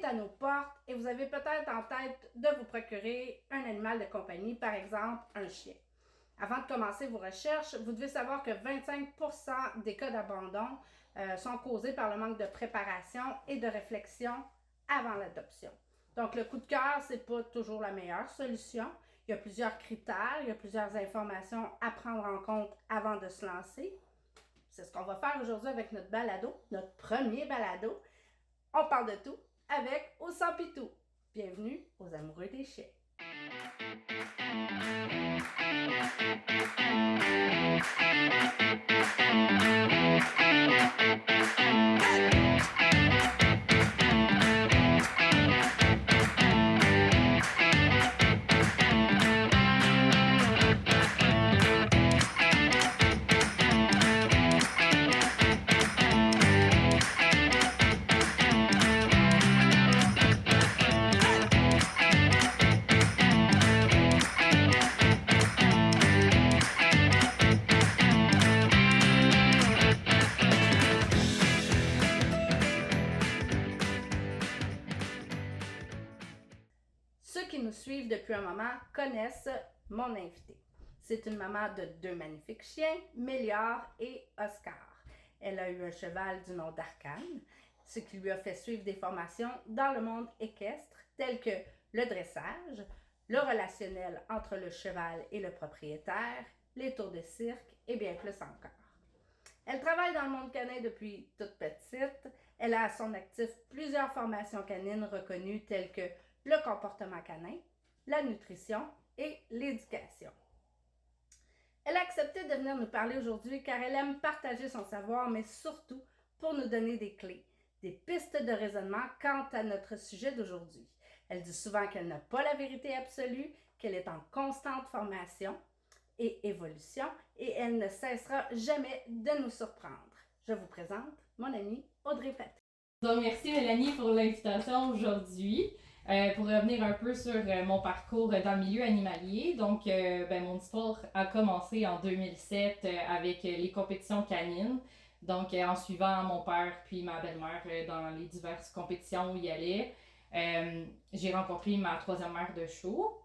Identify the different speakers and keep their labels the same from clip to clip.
Speaker 1: est à nos portes et vous avez peut-être en tête de vous procurer un animal de compagnie, par exemple un chien. Avant de commencer vos recherches, vous devez savoir que 25% des cas d'abandon sont causés par le manque de préparation et de réflexion avant l'adoption. Donc, le coup de cœur, ce n'est pas toujours la meilleure solution. Il y a plusieurs critères, il y a plusieurs informations à prendre en compte avant de se lancer. C'est ce qu'on va faire aujourd'hui avec notre balado, notre premier balado. On parle de tout avec ou sans pitou. Bienvenue aux amoureux des chiens. Ceux qui nous suivent depuis un moment connaissent mon invité. C'est une maman de 2 magnifiques chiens, Mélior et Oscar. Elle a eu un cheval du nom d'Arcane, ce qui lui a fait suivre des formations dans le monde équestre, telles que le dressage, le relationnel entre le cheval et le propriétaire, les tours de cirque et bien plus encore. Elle travaille dans le monde canin depuis toute petite. Elle a à son actif plusieurs formations canines reconnues telles que le comportement canin, la nutrition et l'éducation. Elle a accepté de venir nous parler aujourd'hui car elle aime partager son savoir, mais surtout pour nous donner des clés, des pistes de raisonnement quant à notre sujet d'aujourd'hui. Elle dit souvent qu'elle n'a pas la vérité absolue, qu'elle est en constante formation et évolution et elle ne cessera jamais de nous surprendre. Je vous présente mon amie Audrey Patrick.
Speaker 2: Donc, merci Mélanie pour l'invitation aujourd'hui. Pour revenir un peu sur mon parcours dans le milieu animalier, donc mon histoire a commencé en 2007 avec les compétitions canines. Donc en suivant mon père puis ma belle-mère dans les diverses compétitions où il allait, j'ai rencontré ma troisième mère de show.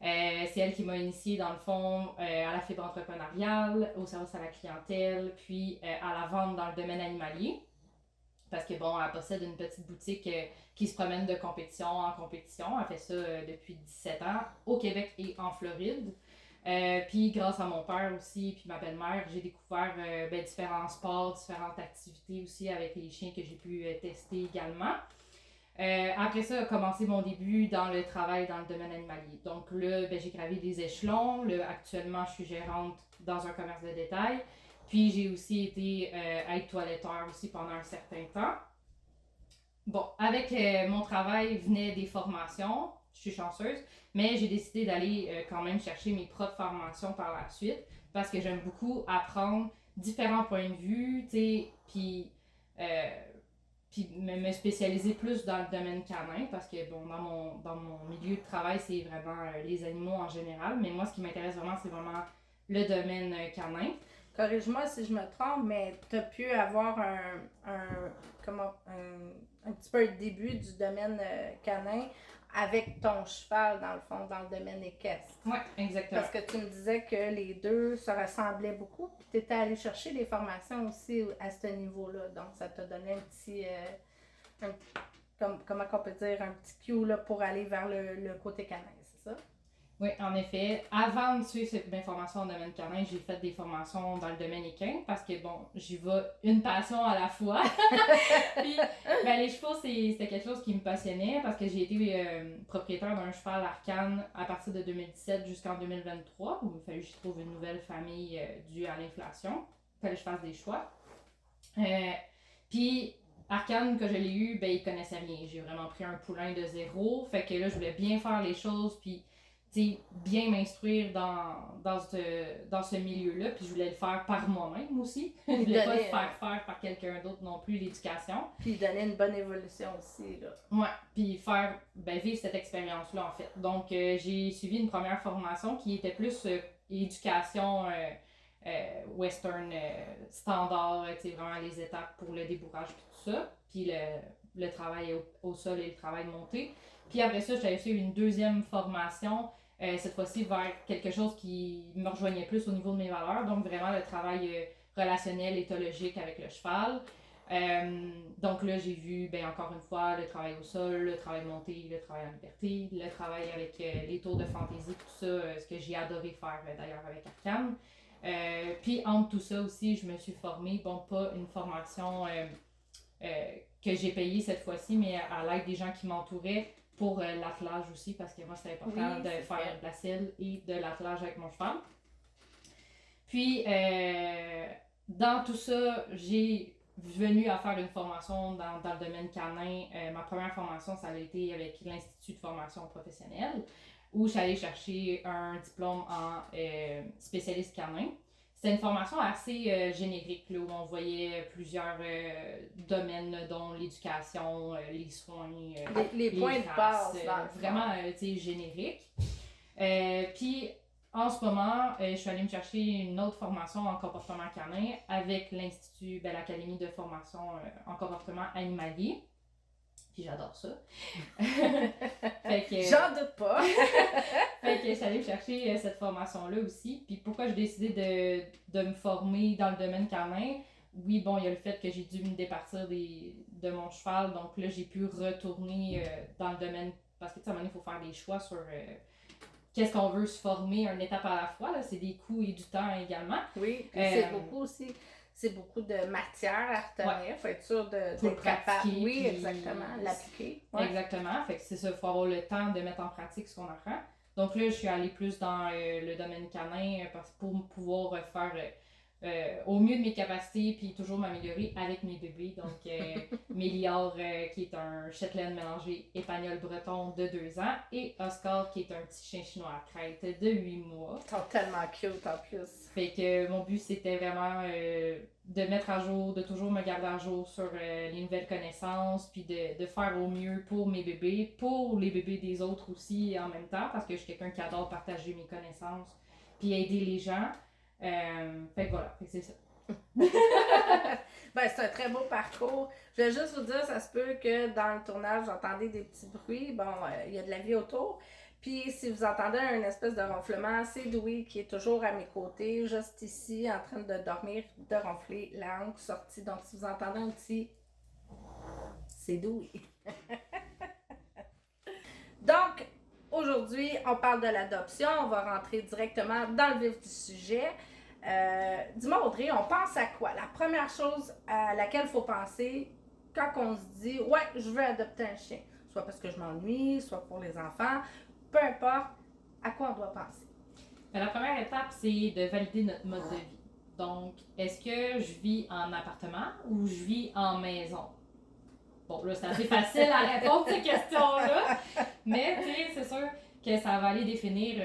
Speaker 2: C'est elle qui m'a initiée dans le fond à la fibre entrepreneuriale, au service à la clientèle, puis à la vente dans le domaine animalier. Parce que bon, elle possède une petite boutique qui se promène de compétition en compétition. Elle fait ça depuis 17 ans au Québec et en Floride. Puis grâce à mon père aussi, puis ma belle-mère, j'ai découvert différents sports, différentes activités aussi avec les chiens que j'ai pu tester également. Après ça a commencé mon début dans le travail dans le domaine animalier. Donc là, j'ai gravi des échelons. Là, actuellement, je suis gérante dans un commerce de détail. Puis j'ai aussi été aide-toiletteur aussi pendant un certain temps. Bon, avec mon travail venaient des formations, je suis chanceuse, mais j'ai décidé d'aller quand même chercher mes propres formations par la suite parce que j'aime beaucoup apprendre différents points de vue, tu sais, puis me spécialiser plus dans le domaine canin parce que bon, dans mon milieu de travail, c'est vraiment les animaux en général, mais moi, ce qui m'intéresse vraiment, c'est vraiment le domaine canin.
Speaker 1: Corrige-moi si je me trompe, mais tu as pu avoir un petit peu le début du domaine canin avec ton cheval, dans le fond, dans le domaine équestre.
Speaker 2: Oui, exactement.
Speaker 1: Parce que tu me disais que les deux se ressemblaient beaucoup, puis tu étais allé chercher des formations aussi à ce niveau-là. Donc, ça t'a donné un petit, comment on peut dire, un petit cue là, pour aller vers le côté canin, c'est ça?
Speaker 2: Oui, en effet. Avant de suivre mes formations en domaine canin, j'ai fait des formations dans le domaine équin parce que, bon, j'y vais une passion à la fois. Puis, les chevaux, c'était quelque chose qui me passionnait parce que j'ai été propriétaire d'un cheval Arcane à partir de 2017 jusqu'en 2023 où il fallait que je trouve une nouvelle famille due à l'inflation. Il fallait que je fasse des choix. Puis, Arcane, quand je l'ai eu, il connaissait rien. J'ai vraiment pris un poulain de zéro. Fait que là, je voulais bien faire les choses. Puis, bien m'instruire dans ce milieu-là, puis je voulais le faire par moi-même aussi. Je voulais pas le faire par quelqu'un d'autre non plus, l'éducation.
Speaker 1: Puis donner une bonne évolution aussi, là.
Speaker 2: Ouais, puis faire, vivre cette expérience-là, en fait. Donc, j'ai suivi une première formation qui était plus éducation western standard, vraiment les étapes pour le débourrage, puis tout ça. Puis le travail au sol et le travail monté. Puis après ça, j'avais fait une deuxième formation, cette fois-ci vers quelque chose qui me rejoignait plus au niveau de mes valeurs, donc vraiment le travail relationnel, éthologique avec le cheval. Donc là, j'ai vu, encore une fois, le travail au sol, le travail monté, le travail en liberté, le travail avec les tours de fantaisie, tout ça, ce que j'ai adoré faire d'ailleurs avec Arcane. Puis entre tout ça aussi, je me suis formée, pas une formation que j'ai payée cette fois-ci, mais à l'aide des gens qui m'entouraient pour l'attelage aussi, parce que moi, c'était important de faire de la selle et de l'attelage avec mon cheval. Puis, dans tout ça, j'ai venu à faire une formation dans le domaine canin. Ma première formation, ça a été avec l'Institut de formation professionnelle, où j'allais chercher un diplôme en spécialiste canin. C'était une formation assez générique, là, où on voyait plusieurs domaines, dont l'éducation, les soins,
Speaker 1: les points de base.
Speaker 2: Vraiment générique. Puis, en ce moment, je suis allée me chercher une autre formation en comportement canin avec l'Institut, l'Académie de formation en comportement animalier. Puis j'adore ça. Fait que,
Speaker 1: j'en doute pas!
Speaker 2: Fait que je suis allée chercher cette formation-là aussi. Puis pourquoi j'ai décidé de me former dans le domaine canin? Oui, bon, il y a le fait que j'ai dû me départir de mon cheval. Donc là, j'ai pu retourner dans le domaine. Parce que, tu sais, à un moment donné, il faut faire des choix sur qu'est-ce qu'on veut se former, une étape à la fois. Là. C'est des coûts et du temps également.
Speaker 1: Oui, puis c'est beaucoup aussi. C'est beaucoup de matière à retenir. Il faut être sûr d'être capable. Oui, puis exactement. L'appliquer. Ouais.
Speaker 2: Exactement. Fait que c'est ça, il faut avoir le temps de mettre en pratique ce qu'on apprend. Donc là, je suis allée plus dans le domaine canin pour pouvoir faire au mieux de mes capacités puis toujours m'améliorer avec mes bébés. Donc, Mélior, qui est un Shetland mélangé espagnol-breton de 2 ans, et Oscar, qui est un petit chien chinois à crête de 8 mois.
Speaker 1: Ils sont tellement cute en plus.
Speaker 2: Fait que mon but, c'était vraiment de mettre à jour, de toujours me garder à jour sur les nouvelles connaissances, puis de faire au mieux pour mes bébés, pour les bébés des autres aussi en même temps, parce que je suis quelqu'un qui adore partager mes connaissances, puis aider les gens. Fait que voilà, fait que c'est ça.
Speaker 1: C'est un très beau parcours. Je vais juste vous dire, ça se peut que dans le tournage, vous entendez des petits bruits. Bon, il y a de la vie autour. Puis si vous entendez un espèce de ronflement, c'est Dewey qui est toujours à mes côtés, juste ici, en train de dormir, de ronfler, la langue sortie. Donc si vous entendez un petit... c'est Dewey. Donc, aujourd'hui, on parle de l'adoption. On va rentrer directement dans le vif du sujet. Dis-moi, Audrey, on pense à quoi? La première chose à laquelle il faut penser quand on se dit « Ouais, je veux adopter un chien », soit parce que je m'ennuie, soit pour les enfants, peu importe, à quoi on doit penser?
Speaker 2: La première étape, c'est de valider notre mode de vie. Donc, est-ce que je vis en appartement ou je vis en maison? Bon, là, c'est assez facile à répondre à ces questions-là, mais tu sais, c'est sûr que ça va aller définir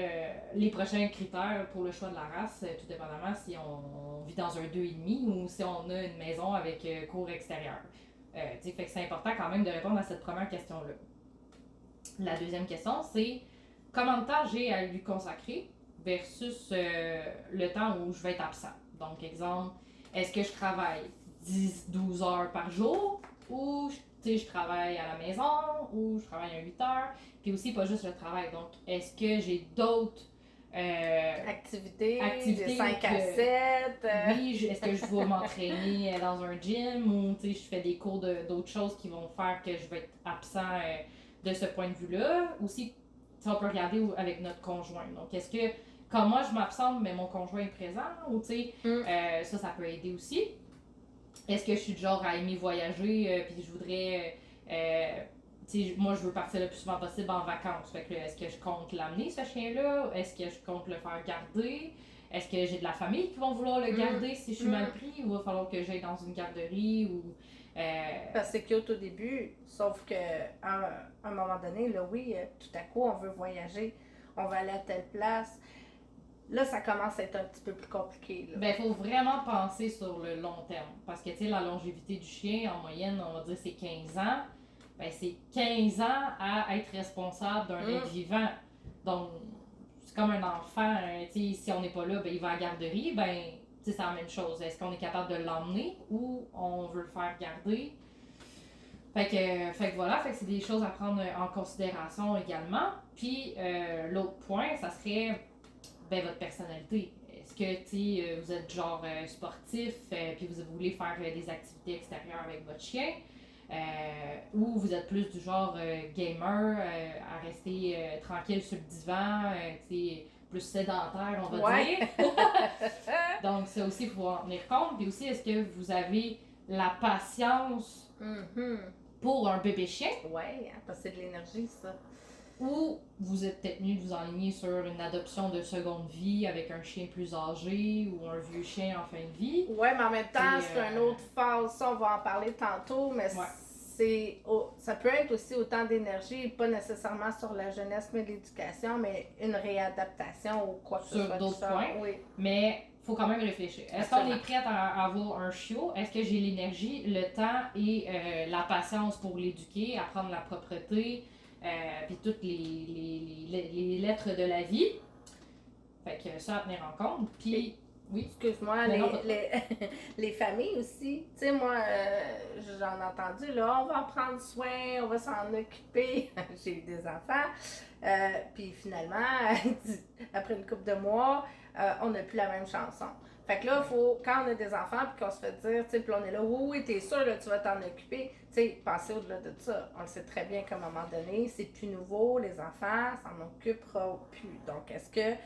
Speaker 2: les prochains critères pour le choix de la race, tout dépendamment si on vit dans un 2,5 ou si on a une maison avec cour extérieure. Fait que c'est important quand même de répondre à cette première question-là. La deuxième question, c'est comment de temps j'ai à lui consacrer versus le temps où je vais être absent. Donc, exemple, est-ce que je travaille 10-12 heures par jour ou je travaille à la maison ou je travaille à 8 heures? Puis aussi, pas juste le travail. Donc, est-ce que j'ai d'autres
Speaker 1: activités de 5 à 7?
Speaker 2: Oui, est-ce que je vais m'entraîner dans un gym ou je fais des cours d'autres choses qui vont faire que je vais être absent de ce point de vue-là? Aussi, on peut regarder avec notre conjoint. Donc, est-ce que quand moi je m'absente, mais mon conjoint est présent? Ou ça peut aider aussi. Est-ce que je suis du genre à aimer voyager puis je voudrais... moi, je veux partir le plus souvent possible en vacances. Fait que est-ce que je compte l'amener, ce chien-là? Est-ce que je compte le faire garder? Est-ce que j'ai de la famille qui vont vouloir le garder si je suis mal pris? Ou il va falloir que j'aille dans une garderie? Ou
Speaker 1: Parce que c'est cute au début, sauf qu'à un moment donné, là, oui, tout à coup, on veut voyager, on va aller à telle place. Là, ça commence à être un petit peu plus compliqué.
Speaker 2: Il faut vraiment penser sur le long terme. Parce que, la longévité du chien, en moyenne, on va dire c'est 15 ans. C'est 15 ans à être responsable d'un être vivant. Donc, c'est comme un enfant. Si on n'est pas là, il va à la garderie. C'est la même chose. Est-ce qu'on est capable de l'emmener ou on veut le faire garder? Fait que voilà, fait que c'est des choses à prendre en considération également. Puis l'autre point, ça serait ben, votre personnalité. Est-ce que vous êtes genre sportif, puis vous voulez faire des activités extérieures avec votre chien? Ou vous êtes plus du genre gamer, à rester tranquille sur le divan, plus sédentaire, on va dire. Donc, ça aussi, il faut en tenir compte. Puis aussi, est-ce que vous avez la patience pour un bébé chien?
Speaker 1: Oui, parce que c'est de l'énergie, ça.
Speaker 2: Ou vous êtes peut-être mieux de vous enligner sur une adoption de seconde vie avec un chien plus âgé ou un vieux chien en fin de vie.
Speaker 1: Oui, mais en même temps, c'est une autre phase. Ça, on va en parler tantôt, mais ça peut être aussi autant d'énergie, pas nécessairement sur la jeunesse, mais l'éducation, mais une réadaptation ou quoi que ce soit.
Speaker 2: Sur d'autres points.
Speaker 1: Oui.
Speaker 2: Mais il faut quand même réfléchir. Est-ce qu'on est prête à avoir un chiot? Est-ce que j'ai l'énergie, le temps et la patience pour l'éduquer, apprendre la propreté? Puis toutes les lettres de la vie. Fait que ça à tenir en compte. Puis, oui.
Speaker 1: Excuse-moi, les familles aussi. Tu sais, moi, j'en ai entendu, là, on va en prendre soin, on va s'en occuper. J'ai eu des enfants. Puis finalement, après une couple de mois, on n'a plus la même chanson. Fait que là, quand on a des enfants, puis qu'on se fait dire, tu sais, puis on est là, oui, t'es sûr, là, tu vas t'en occuper. Tu sais, pensez au-delà de ça. On le sait très bien qu'à un moment donné, c'est plus nouveau, les enfants s'en occuperont plus. Donc, est-ce que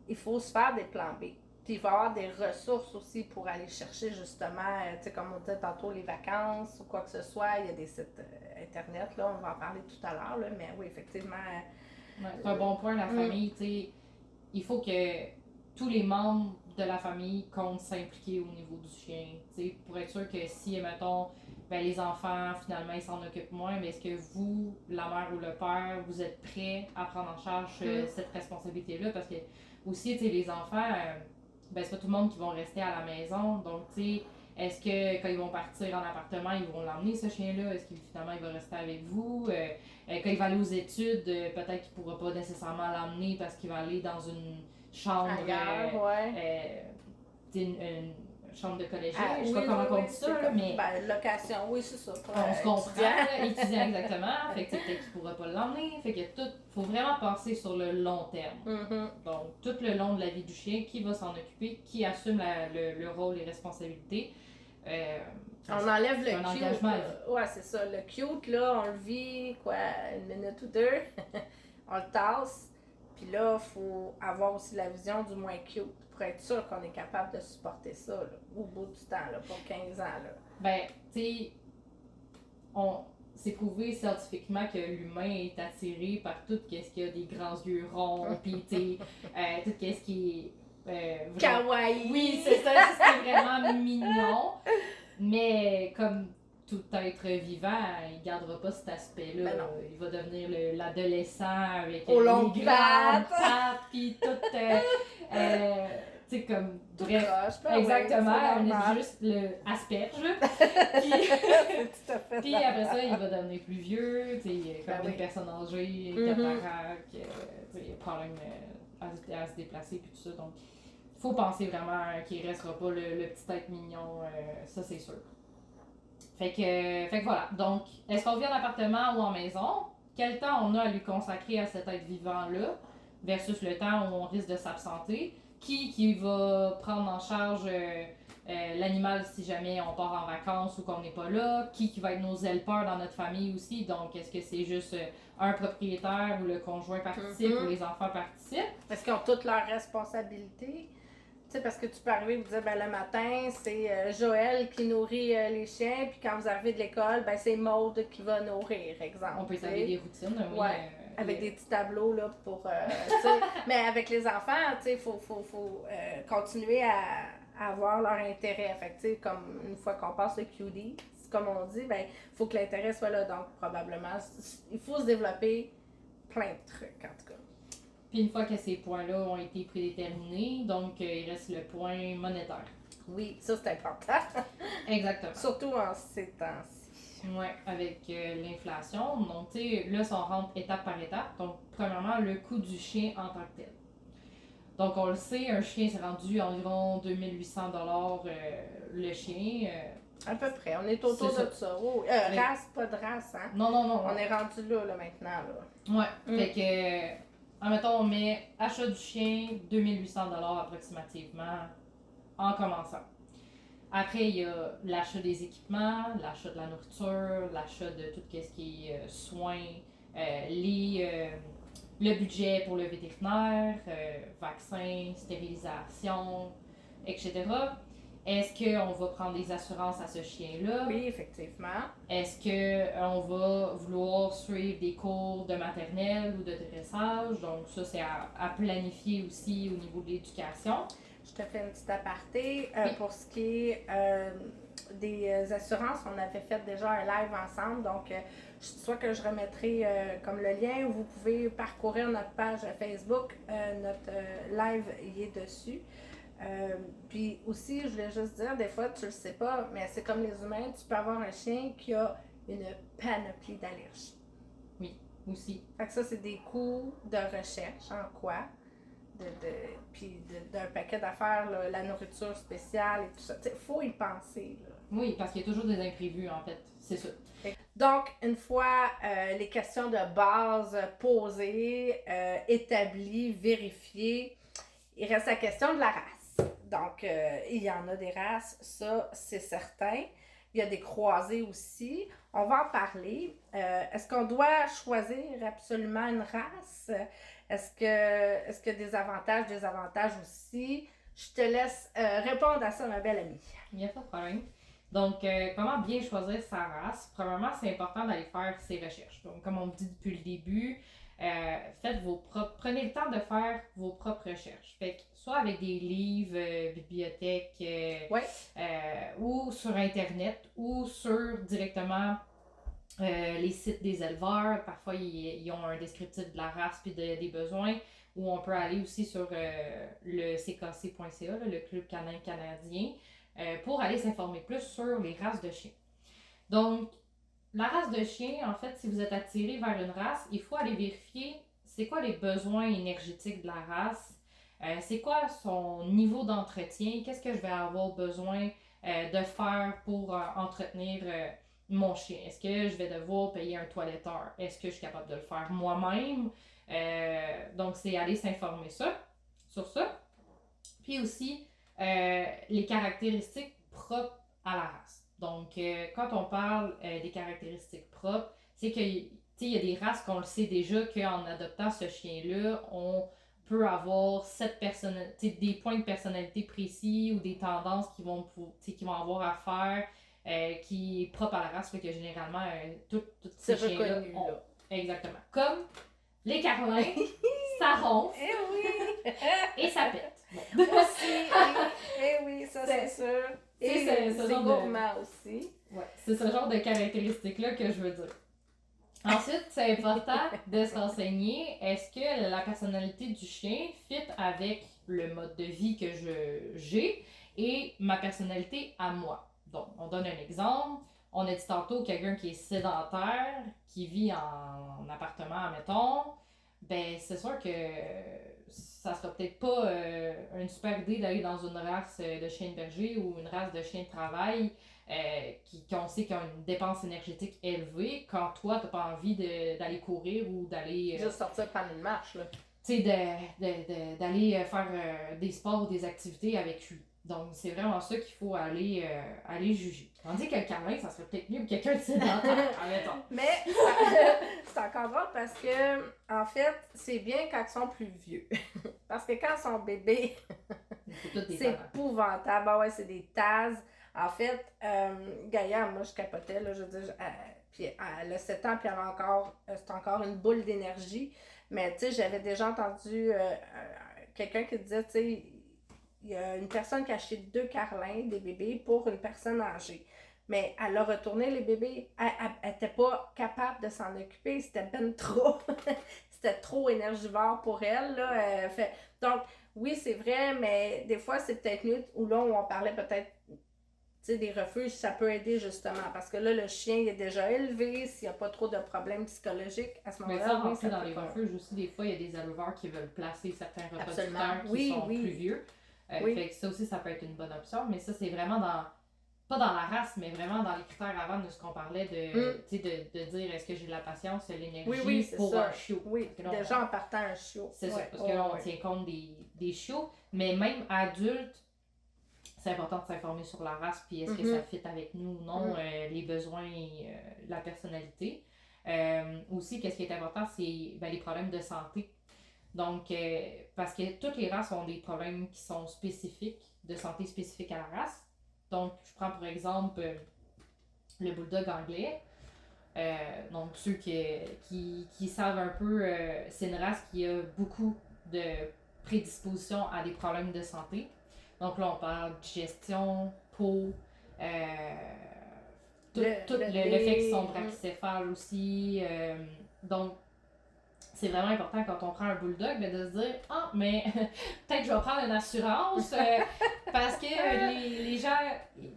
Speaker 1: il faut se faire des plans B? Puis il va y avoir des ressources aussi pour aller chercher justement, tu sais, comme on disait tantôt, les vacances ou quoi que ce soit. Il y a des sites Internet, là, on va en parler tout à l'heure, là, mais oui, effectivement.
Speaker 2: C'est un bon point, la famille, tu sais. Il faut que tous les membres de la famille comptent s'impliquer au niveau du chien, tu sais, pour être sûr que si, mettons, ben, les enfants, finalement, ils s'en occupent moins, mais est-ce que vous, la mère ou le père, vous êtes prêts à prendre en charge cette responsabilité-là? Parce que aussi, tu sais, les enfants, ben, c'est pas tout le monde qui vont rester à la maison, donc, tu sais, est-ce que quand ils vont partir en appartement, ils vont l'emmener ce chien-là? Est-ce qu'il finalement il va rester avec vous? Quand il va aller aux études, peut-être qu'il ne pourra pas nécessairement l'emmener parce qu'il va aller dans une chambre. Une chambre de collégien. Je sais pas comment on dit ça, là, mais.
Speaker 1: Ben, location, oui, c'est ça.
Speaker 2: On se comprend, étudiant exactement. Fait que peut-être qu'il ne pourra pas l'emmener. Fait que faut vraiment penser sur le long terme. Donc, tout le long de la vie du chien, qui va s'en occuper, qui assume le rôle et responsabilités.
Speaker 1: On enlève le
Speaker 2: cute. Engagement.
Speaker 1: Ouais, c'est ça. Le cute, là, on le vit, une minute ou deux. On le tasse. Puis là, il faut avoir aussi la vision du moins cute pour être sûr qu'on est capable de supporter ça là, au bout du temps, là, pour 15 ans. Là.
Speaker 2: Ben, tu sais, c'est prouvé scientifiquement que l'humain est attiré par tout ce qui a des grands yeux ronds, puis tu sais, tout ce qui est.
Speaker 1: Kawaii!
Speaker 2: Oui, c'est ça, c'est vraiment mignon. Mais comme tout être vivant, il ne gardera pas cet aspect-là.
Speaker 1: Ben
Speaker 2: il va devenir l'adolescent avec
Speaker 1: les
Speaker 2: grandes
Speaker 1: pattes,
Speaker 2: puis tout. Tu sais, comme.
Speaker 1: Bref,
Speaker 2: exactement, on est juste le asperge. Puis après ça, il va devenir plus vieux, tu sais, comme une personne âgée, cataracte, il y a problème à se déplacer, puis tout ça. Donc, il faut penser vraiment qu'il ne restera pas le petit être mignon, ça c'est sûr. Fait que voilà. Donc, est-ce qu'on vit en appartement ou en maison? Quel temps on a à lui consacrer à cet être vivant-là versus le temps où on risque de s'absenter? Qui va prendre en charge l'animal si jamais on part en vacances ou qu'on n'est pas là? Qui va être nos helpers dans notre famille aussi? Donc, est-ce que c'est juste un propriétaire ou le conjoint participe ou les enfants participent?
Speaker 1: Est-ce qu'ils ont toutes leurs responsabilités? Tu sais, parce que tu peux arriver et vous dire, ben, le matin, c'est Joël qui nourrit les chiens, puis quand vous arrivez de l'école, ben, c'est Maude qui va nourrir, exemple.
Speaker 2: On peut établir des routines, oui.
Speaker 1: Ouais, avec des petits tableaux, là, pour, mais avec les enfants, tu sais, il faut continuer à avoir leur intérêt. Fait que, tu sais, comme une fois qu'on passe le QD, comme on dit, ben, il faut que l'intérêt soit là. Donc, probablement, il faut se développer plein de trucs, en tout cas.
Speaker 2: Puis une fois que ces points-là ont été prédéterminés, donc il reste le point monétaire.
Speaker 1: Oui, ça c'est important.
Speaker 2: Exactement.
Speaker 1: Surtout en ces temps-ci.
Speaker 2: Oui, avec l'inflation. Donc, tu sais, là, si on rentre étape par étape, donc, premièrement, le coût du chien en tant que tel. Donc, on le sait, un chien s'est rendu à environ 2800$ le chien.
Speaker 1: À peu près. On est autour
Speaker 2: C'est
Speaker 1: de ça. Oh,
Speaker 2: Mais-
Speaker 1: race, pas de race, hein?
Speaker 2: Non, non, non.
Speaker 1: On est rendu là maintenant, là.
Speaker 2: Ouais. Fait que, admettons, on met achat du chien, 2800$ approximativement, en commençant. Après, il y a l'achat des équipements, l'achat de la nourriture, l'achat de tout ce qui est soins, le budget pour le vétérinaire, vaccins, stérilisation, etc. Est-ce qu'on va prendre des assurances à ce chien-là?
Speaker 1: Oui, effectivement.
Speaker 2: Est-ce qu'on va vouloir suivre des cours de maternelle ou de dressage? Donc ça, c'est à planifier aussi au niveau de l'éducation.
Speaker 1: Je te fais une petite aparté.
Speaker 2: Oui.
Speaker 1: Pour ce qui est des assurances, on avait fait déjà un live ensemble. Donc, soit que je remettrai comme le lien, ou vous pouvez parcourir notre page Facebook. Notre live y est dessus. Puis aussi, je voulais juste dire, des fois, tu le sais pas, mais c'est comme les humains, tu peux avoir un chien qui a une panoplie d'allergies.
Speaker 2: Oui, aussi.
Speaker 1: Fait que ça, c'est des coûts de recherche en quoi? Puis d'un paquet d'affaires, là, la nourriture spéciale et tout ça. Il faut y penser. Là.
Speaker 2: Oui, parce qu'il y a toujours des imprévus, en fait. C'est ça.
Speaker 1: Donc, une fois les questions de base posées, établies, vérifiées, il reste la question de la race. Donc, il y en a des races, ça, c'est certain. Il y a des croisés aussi. On va en parler. Est-ce qu'on doit choisir absolument une race? Est-ce que des avantages, désavantages aussi? Je te laisse répondre à ça, ma belle amie.
Speaker 2: Il n'y a pas de problème. Donc, comment bien choisir sa race? Premièrement, c'est important d'aller faire ses recherches. Donc, comme on vous dit depuis le début, prenez le temps de faire vos propres recherches. Fait que, soit avec des livres, bibliothèques, ou sur Internet, ou sur directement les sites des éleveurs. Parfois, ils ont un descriptif de la race puis des besoins, ou on peut aller aussi sur le ckc.ca, le Club canin canadien, pour aller s'informer plus sur les races de chiens. Donc, la race de chien, en fait, si vous êtes attiré vers une race, il faut aller vérifier c'est quoi les besoins énergétiques de la race, c'est quoi son niveau d'entretien, qu'est-ce que je vais avoir besoin de faire pour entretenir mon chien. Est-ce que je vais devoir payer un toiletteur? Est-ce que je suis capable de le faire moi-même? Donc, c'est aller s'informer sur ça. Puis aussi, les caractéristiques propres à la race. Donc, quand on parle des caractéristiques propres, c'est qu'il y a des races qu'on le sait déjà qu'en adoptant ce chien-là, on peut avoir des points de personnalité précis ou des tendances qu'ils vont avoir à faire qui est propre à la race, que généralement, toutes ces chiens-là ont.
Speaker 1: Là.
Speaker 2: Exactement. Comme les carlins, ça ronfle
Speaker 1: Eh oui!
Speaker 2: et ça pète.
Speaker 1: Bon. Aussi, oui, ça c'est sûr. Et c'est gourmand aussi.
Speaker 2: Ouais, c'est ce genre de caractéristiques-là que je veux dire. Ensuite, c'est important de se renseigner, est-ce que la personnalité du chien fit avec le mode de vie que j'ai et ma personnalité à moi. Donc, on donne un exemple. On a dit tantôt quelqu'un qui est sédentaire, qui vit en appartement, admettons. Ben, c'est sûr que ça sera peut-être pas une super idée d'aller dans une race de chien de berger ou une race de chien de travail qu'on sait qu'ils ont une dépense énergétique élevée quand toi, t'as pas envie d'aller courir ou d'aller...
Speaker 1: Juste sortir prendre une marche, là.
Speaker 2: Tu sais, d'aller faire des sports ou des activités avec lui. Donc, c'est vraiment ça qu'il faut aller juger. Tandis que le câlin, ça serait peut-être mieux que quelqu'un de sédentaire, admettons.
Speaker 1: Mais c'est encore drôle parce que, en fait, c'est bien quand ils sont plus vieux. Parce que quand ils sont bébés, c'est épouvantable. Ben ouais, c'est des tases. En fait, Gaïa, moi, je capotais, là, je veux dire, puis elle a 7 ans, puis c'est encore une boule d'énergie. Mais, tu sais, j'avais déjà entendu quelqu'un qui disait, tu sais, il y a une personne qui a acheté 2 carlins, des bébés, pour une personne âgée. Mais elle a retourné les bébés. Elle n'était pas capable de s'en occuper. C'était ben trop. C'était trop énergivore pour elle, là. Donc, oui, c'est vrai, mais des fois, c'est peut-être mieux, ou là, où on parlait peut-être des refuges, ça peut aider justement. Parce que là, le chien il est déjà élevé, s'il n'y a pas trop de problèmes psychologiques, à ce moment-là,
Speaker 2: oui, ça dans les refuges aussi, des fois, il y a des éleveurs qui veulent placer certains reproducteurs qui sont plus vieux. Fait que ça aussi, ça peut être une bonne option. Mais ça, c'est vraiment pas dans la race, mais vraiment dans les critères avant de ce qu'on parlait tu sais, de dire est-ce que j'ai de la patience, l'énergie pour
Speaker 1: ça.
Speaker 2: un chiot.
Speaker 1: Oui,
Speaker 2: Là,
Speaker 1: déjà en partant un chiot.
Speaker 2: C'est ça, parce que là, on tient compte des chiots, mais même adultes, c'est important de s'informer sur la race, puis est-ce que ça fit avec nous ou non, les besoins et la personnalité. Aussi, qu'est-ce qui est important, c'est les problèmes de santé. Donc, parce que toutes les races ont des problèmes qui sont spécifiques, de santé spécifique à la race. Donc, je prends pour exemple le bulldog anglais. Donc, ceux qui savent un peu, c'est une race qui a beaucoup de prédispositions à des problèmes de santé. Donc là, on parle de digestion, peau, tout le fait qu'ils sont brachycéphales aussi. Donc, c'est vraiment important quand on prend un bulldog de se dire « Ah, mais peut-être que je vais prendre une assurance parce que les gens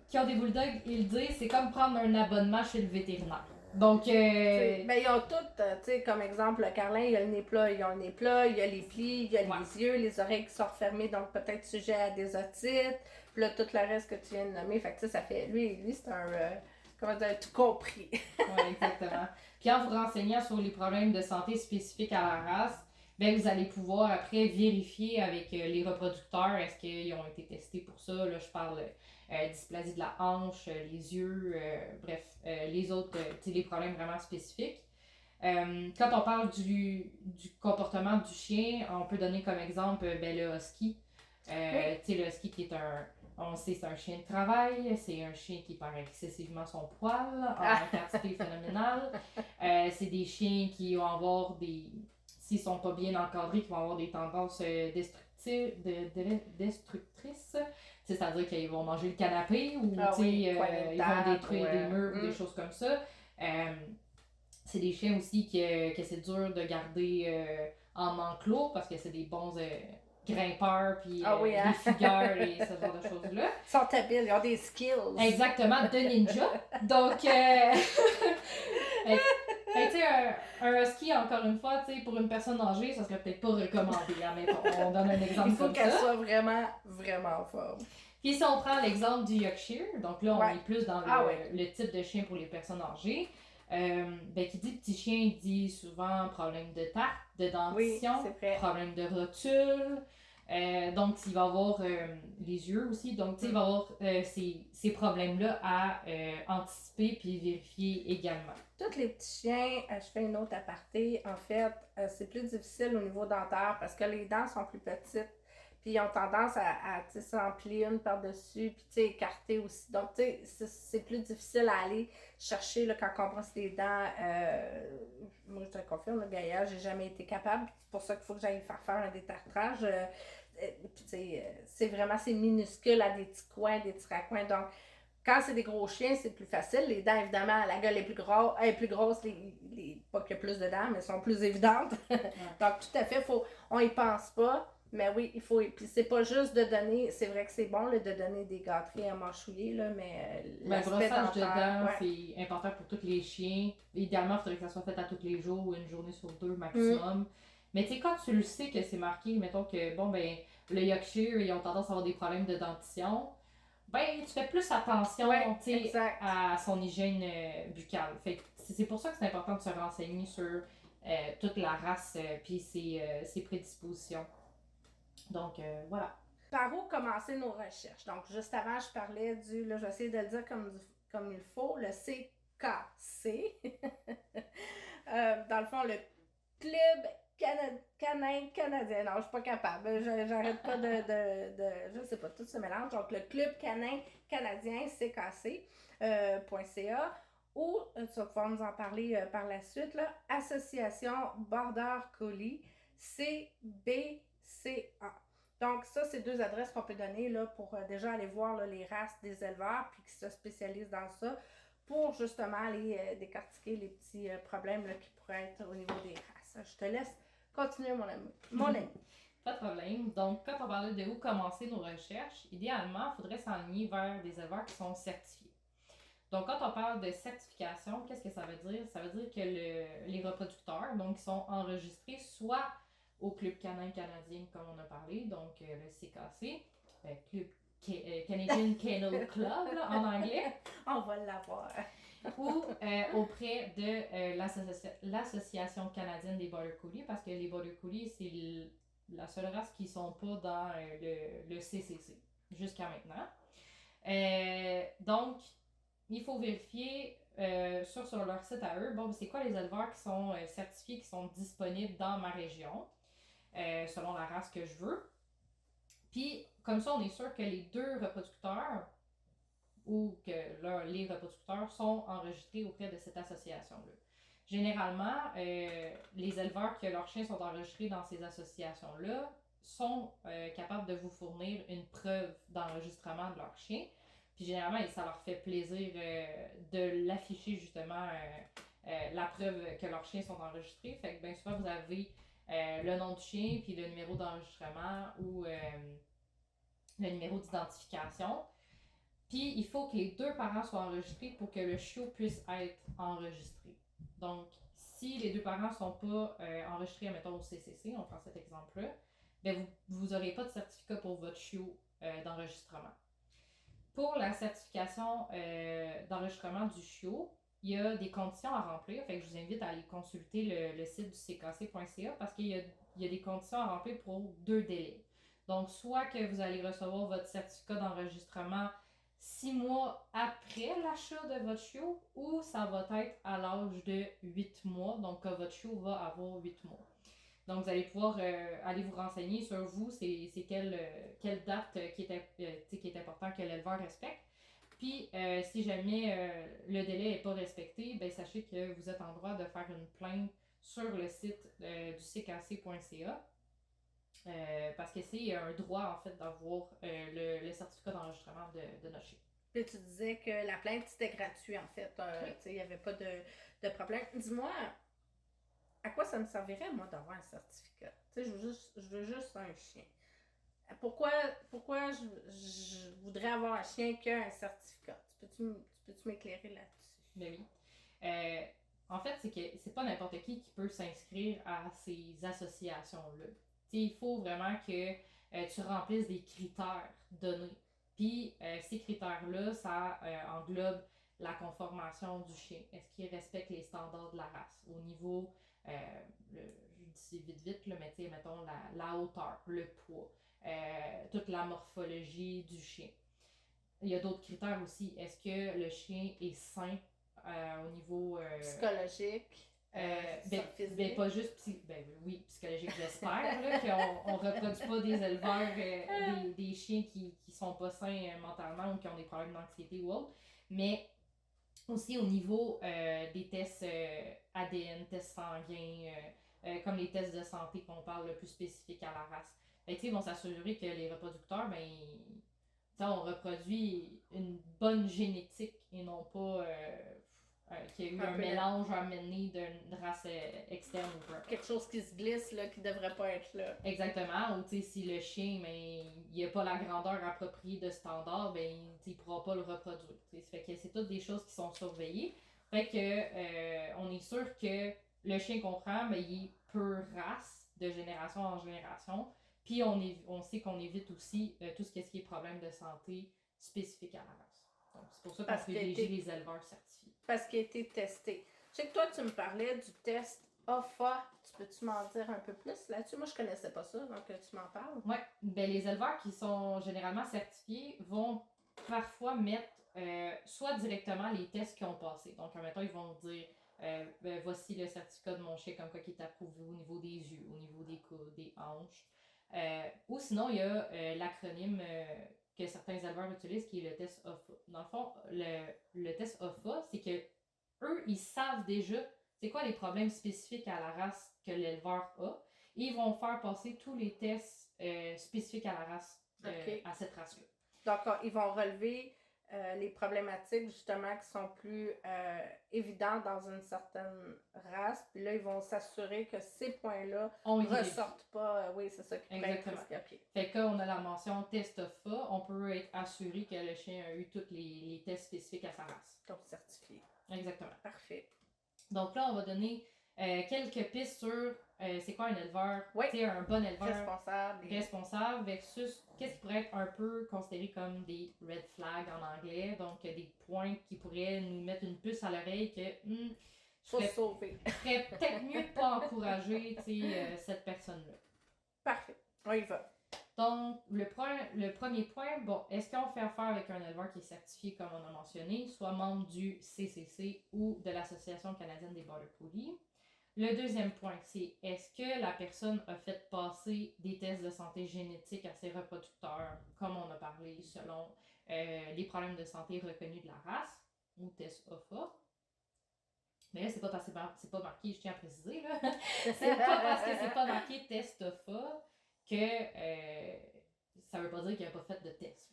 Speaker 2: qui ont des bulldogs, ils disent c'est comme prendre un abonnement chez le vétérinaire. » Donc,
Speaker 1: ils ont toutes, tu sais, comme exemple, le carlin, il a le nez plat, ils ont le nez plat, il y a les plis, il y a les yeux, les oreilles qui sont refermées, donc peut-être sujet à des otites, puis là, tout le reste que tu viens de nommer, fait que ça fait, lui c'est un, comment dire, tout compris.
Speaker 2: Oui, exactement. Puis en vous renseignant sur les problèmes de santé spécifiques à la race, vous allez pouvoir après vérifier avec les reproducteurs, est-ce qu'ils ont été testés pour ça. Là, je parle dysplasie de la hanche, les yeux, bref, les autres, les problèmes vraiment spécifiques. Quand on parle du comportement du chien, on peut donner comme exemple le husky. Le husky qui est on sait c'est un chien de travail, c'est un chien qui perd excessivement son poil en quantité phénoménale. C'est des chiens qui vont avoir s'ils sont pas bien encadrés, qui vont avoir des tendances destructrices. C'est-à-dire qu'ils vont manger le canapé ou ils vont détruire des murs ou des choses comme ça. C'est des chiens aussi que c'est dur de garder en enclos parce que c'est des bons grimpeurs, puis des figures et ce genre de choses-là.
Speaker 1: Ils sont habiles, ils ont des skills.
Speaker 2: Exactement, de ninja. Donc, tu sais, un husky, encore une fois, pour une personne âgée, ça serait peut-être pas recommandé. On donne un exemple comme ça.
Speaker 1: Il faut qu'elle soit vraiment, vraiment en forme.
Speaker 2: Puis si on prend l'exemple du Yorkshire, donc là, on est plus dans le type de chien pour les personnes âgées. Qui dit petit chien dit souvent problème de tact, de dentition, problème de rotule. Donc, il va avoir les yeux aussi. Donc, il va avoir ces problèmes-là à anticiper puis vérifier également.
Speaker 1: Tous les petits chiens, je fais une autre aparté, en fait, c'est plus difficile au niveau dentaire parce que les dents sont plus petites. Puis ils ont tendance à s'emplier une par-dessus, puis écarter aussi. Donc, c'est plus difficile à aller chercher là, quand on brosse les dents. Moi, je te confirme, le gaillard, j'ai jamais été capable. C'est pour ça qu'il faut que j'aille faire un détartrage. C'est vraiment, c'est minuscule à des petits coins, des petits raccoins. Donc, quand c'est des gros chiens, c'est plus facile. Les dents, évidemment, la gueule est plus grosse, pas qu'il y a plus de dents, mais elles sont plus évidentes. Donc, tout à fait, on y pense pas. Mais oui, il faut. Puis c'est pas juste de donner. C'est vrai que c'est bon là, de donner des gâteries à mâchouiller, là, mais.
Speaker 2: Le brossage de dents, c'est important pour tous les chiens. Idéalement, il faudrait que ça soit fait à tous les jours, une journée sur 2 maximum. Mais tu sais, quand tu le sais que c'est marqué, mettons que, le Yorkshire, ils ont tendance à avoir des problèmes de dentition, tu fais plus attention à son hygiène buccale. Fait que c'est pour ça que c'est important de se renseigner sur toute la race puis ses prédispositions. Donc, voilà.
Speaker 1: Par où commencer nos recherches? Donc, juste avant, je parlais là, je vais essayer de le dire comme il faut, le CKC. Dans le fond, le Club Canin Canadien. Non, je suis pas capable. J'arrête pas je sais pas, tout se mélange. Donc, le Club Canin Canadien, CKC.ca. Ou, tu vas pouvoir nous en parler par la suite, là, Association Border Collie, CBCA. Donc, ça, c'est 2 adresses qu'on peut donner là, pour déjà aller voir là, les races des éleveurs puis qui se spécialisent dans ça pour justement aller décortiquer les petits problèmes là, qui pourraient être au niveau des races. Je te laisse continuer, mon ami.
Speaker 2: Pas de problème. Donc, quand on parlait de où commencer nos recherches, idéalement, il faudrait s'enligner vers des éleveurs qui sont certifiés. Donc, quand on parle de certification, qu'est-ce que ça veut dire? Ça veut dire que les reproducteurs, donc, qui sont enregistrés soit au Club Canin Canadien, comme on a parlé, donc le CKC, Club Canadian Kennel Club là, en anglais.
Speaker 1: On va l'avoir.
Speaker 2: Ou auprès de l'Association canadienne des Border Collies, parce que les Border Collies, c'est la seule race qui ne sont pas dans le CCC jusqu'à maintenant. Donc, il faut vérifier sur leur site à eux, bon, c'est quoi les éleveurs qui sont certifiés, qui sont disponibles dans ma région, selon la race que je veux. Puis, comme ça, on est sûr que les deux reproducteurs ou que les reproducteurs sont enregistrés auprès de cette association-là. Généralement, les éleveurs que leurs chiens sont enregistrés dans ces associations-là sont capables de vous fournir une preuve d'enregistrement de leur chien. Puis généralement, ça leur fait plaisir de l'afficher justement, la preuve que leurs chiens sont enregistrés. Fait que bien souvent, vous avez le nom du chien, puis le numéro d'enregistrement ou le numéro d'identification. Puis, il faut que les deux parents soient enregistrés pour que le chiot puisse être enregistré. Donc, si les deux parents ne sont pas enregistrés, mettons au CCC, on prend cet exemple-là, bien, vous n'aurez pas de certificat pour votre chiot d'enregistrement. Pour la certification d'enregistrement du chiot, il y a des conditions à remplir. Fait que je vous invite à aller consulter le site du ckc.ca parce qu'il y a des conditions à remplir pour 2 délais. Donc, soit que vous allez recevoir votre certificat d'enregistrement 6 mois après l'achat de votre chiot, ou ça va être à l'âge de 8 mois, donc quand votre chiot va avoir 8 mois. Donc, vous allez pouvoir aller vous renseigner sur vous, c'est quelle date qui est important que l'éleveur respecte. Puis, si jamais le délai n'est pas respecté, ben, sachez que vous êtes en droit de faire une plainte sur le site du ckc.ca. Parce que c'est un droit, en fait, d'avoir le certificat d'enregistrement de notre chien.
Speaker 1: Puis tu disais que la plainte, c'était gratuit, en fait.
Speaker 2: Oui.
Speaker 1: Il n'y avait pas de problème. Dis-moi, à quoi ça me servirait, moi, d'avoir un certificat? Tu sais, je veux juste un chien. Pourquoi je voudrais avoir un chien qu'un certificat? Tu peux-tu m'éclairer là-dessus?
Speaker 2: Ben oui. En fait, c'est que c'est pas n'importe qui peut s'inscrire à ces associations-là. Il faut vraiment que tu remplisses des critères donnés. Puis ces critères-là, ça englobe la conformation du chien. Est-ce qu'il respecte les standards de la race au niveau, je dis vite, là, mais mettons la hauteur, le poids, toute la morphologie du chien. Il y a d'autres critères aussi. Est-ce que le chien est sain au niveau
Speaker 1: psychologique?
Speaker 2: Ben pas juste oui, psychologique, j'espère là, qu'on reproduit pas des éleveurs des chiens qui sont pas sains mentalement ou qui ont des problèmes d'anxiété ou autre, mais aussi au niveau des tests ADN, tests sanguins, comme les tests de santé qu'on parle le plus spécifiques à la race. Ils vont s'assurer que les reproducteurs, on reproduit une bonne génétique et non pas qu'il y a eu un mélange amené d'une race externe ou pas.
Speaker 1: Quelque chose qui se glisse, là, qui devrait pas être là.
Speaker 2: Exactement. Ou si le chien, il n'a pas la grandeur appropriée de standard, il ne pourra pas le reproduire. Ça fait que c'est toutes des choses qui sont surveillées. Fait que on est sûr que le chien qu'on prend, il est pure race de génération en génération. Puis on sait qu'on évite aussi tout ce qui est problème de santé spécifique à la race. Donc, c'est pour ça qu'on privilégie les éleveurs certifiés.
Speaker 1: Parce qu'il a été testé. Je sais que toi, tu me parlais du test OFA. Peux-tu m'en dire un peu plus là-dessus? Moi, je connaissais pas ça, donc tu m'en parles.
Speaker 2: Oui. Les éleveurs qui sont généralement certifiés vont parfois mettre soit directement les tests qu'ils ont passés. Donc, admettons, ils vont dire voici le certificat de mon chien comme quoi qui est approuvé au niveau des yeux, au niveau des coudes, des hanches. Ou sinon, il y a l'acronyme que certains éleveurs utilisent qui est le test OFA. Dans le fond, le test OFA, c'est que eux, ils savent déjà c'est quoi les problèmes spécifiques à la race que l'éleveur a et ils vont faire passer tous les tests spécifiques à la race, à cette race-là.
Speaker 1: Donc, ils vont relever les problématiques justement qui sont plus évidentes dans une certaine race. Puis là, ils vont s'assurer que ces points-là ne ressortent pas. Oui, c'est ça qui peut être risqué. Okay.
Speaker 2: Fait que quand on a la mention test OFA, on peut être assuré que le chien a eu tous les tests spécifiques à sa race.
Speaker 1: Donc certifié.
Speaker 2: Exactement.
Speaker 1: Parfait.
Speaker 2: Donc là, on va donner quelques pistes sur c'est quoi un éleveur,
Speaker 1: Oui.
Speaker 2: tu sais, un bon éleveur
Speaker 1: Responsable.
Speaker 2: versus qu'est-ce qui pourrait être un peu considéré comme des red flags en anglais, donc des points qui pourraient nous mettre une puce à l'oreille que
Speaker 1: Faut se sauver.
Speaker 2: serait peut-être mieux de pas encourager cette personne-là.
Speaker 1: Parfait, on y va.
Speaker 2: Donc, le premier point, bon, est-ce qu'on fait affaire avec un éleveur qui est certifié, comme on a mentionné, soit membre du CCC ou de l'Association canadienne des Border Collies? Le deuxième point, c'est est-ce que la personne a fait passer des tests de santé génétique à ses reproducteurs, comme on a parlé, selon les problèmes de santé reconnus de la race, ou test OFA? Mais là, c'est pas marqué, je tiens à préciser, là. C'est pas parce que c'est pas marqué test OFA que ça veut pas dire qu'il n'a pas fait de test.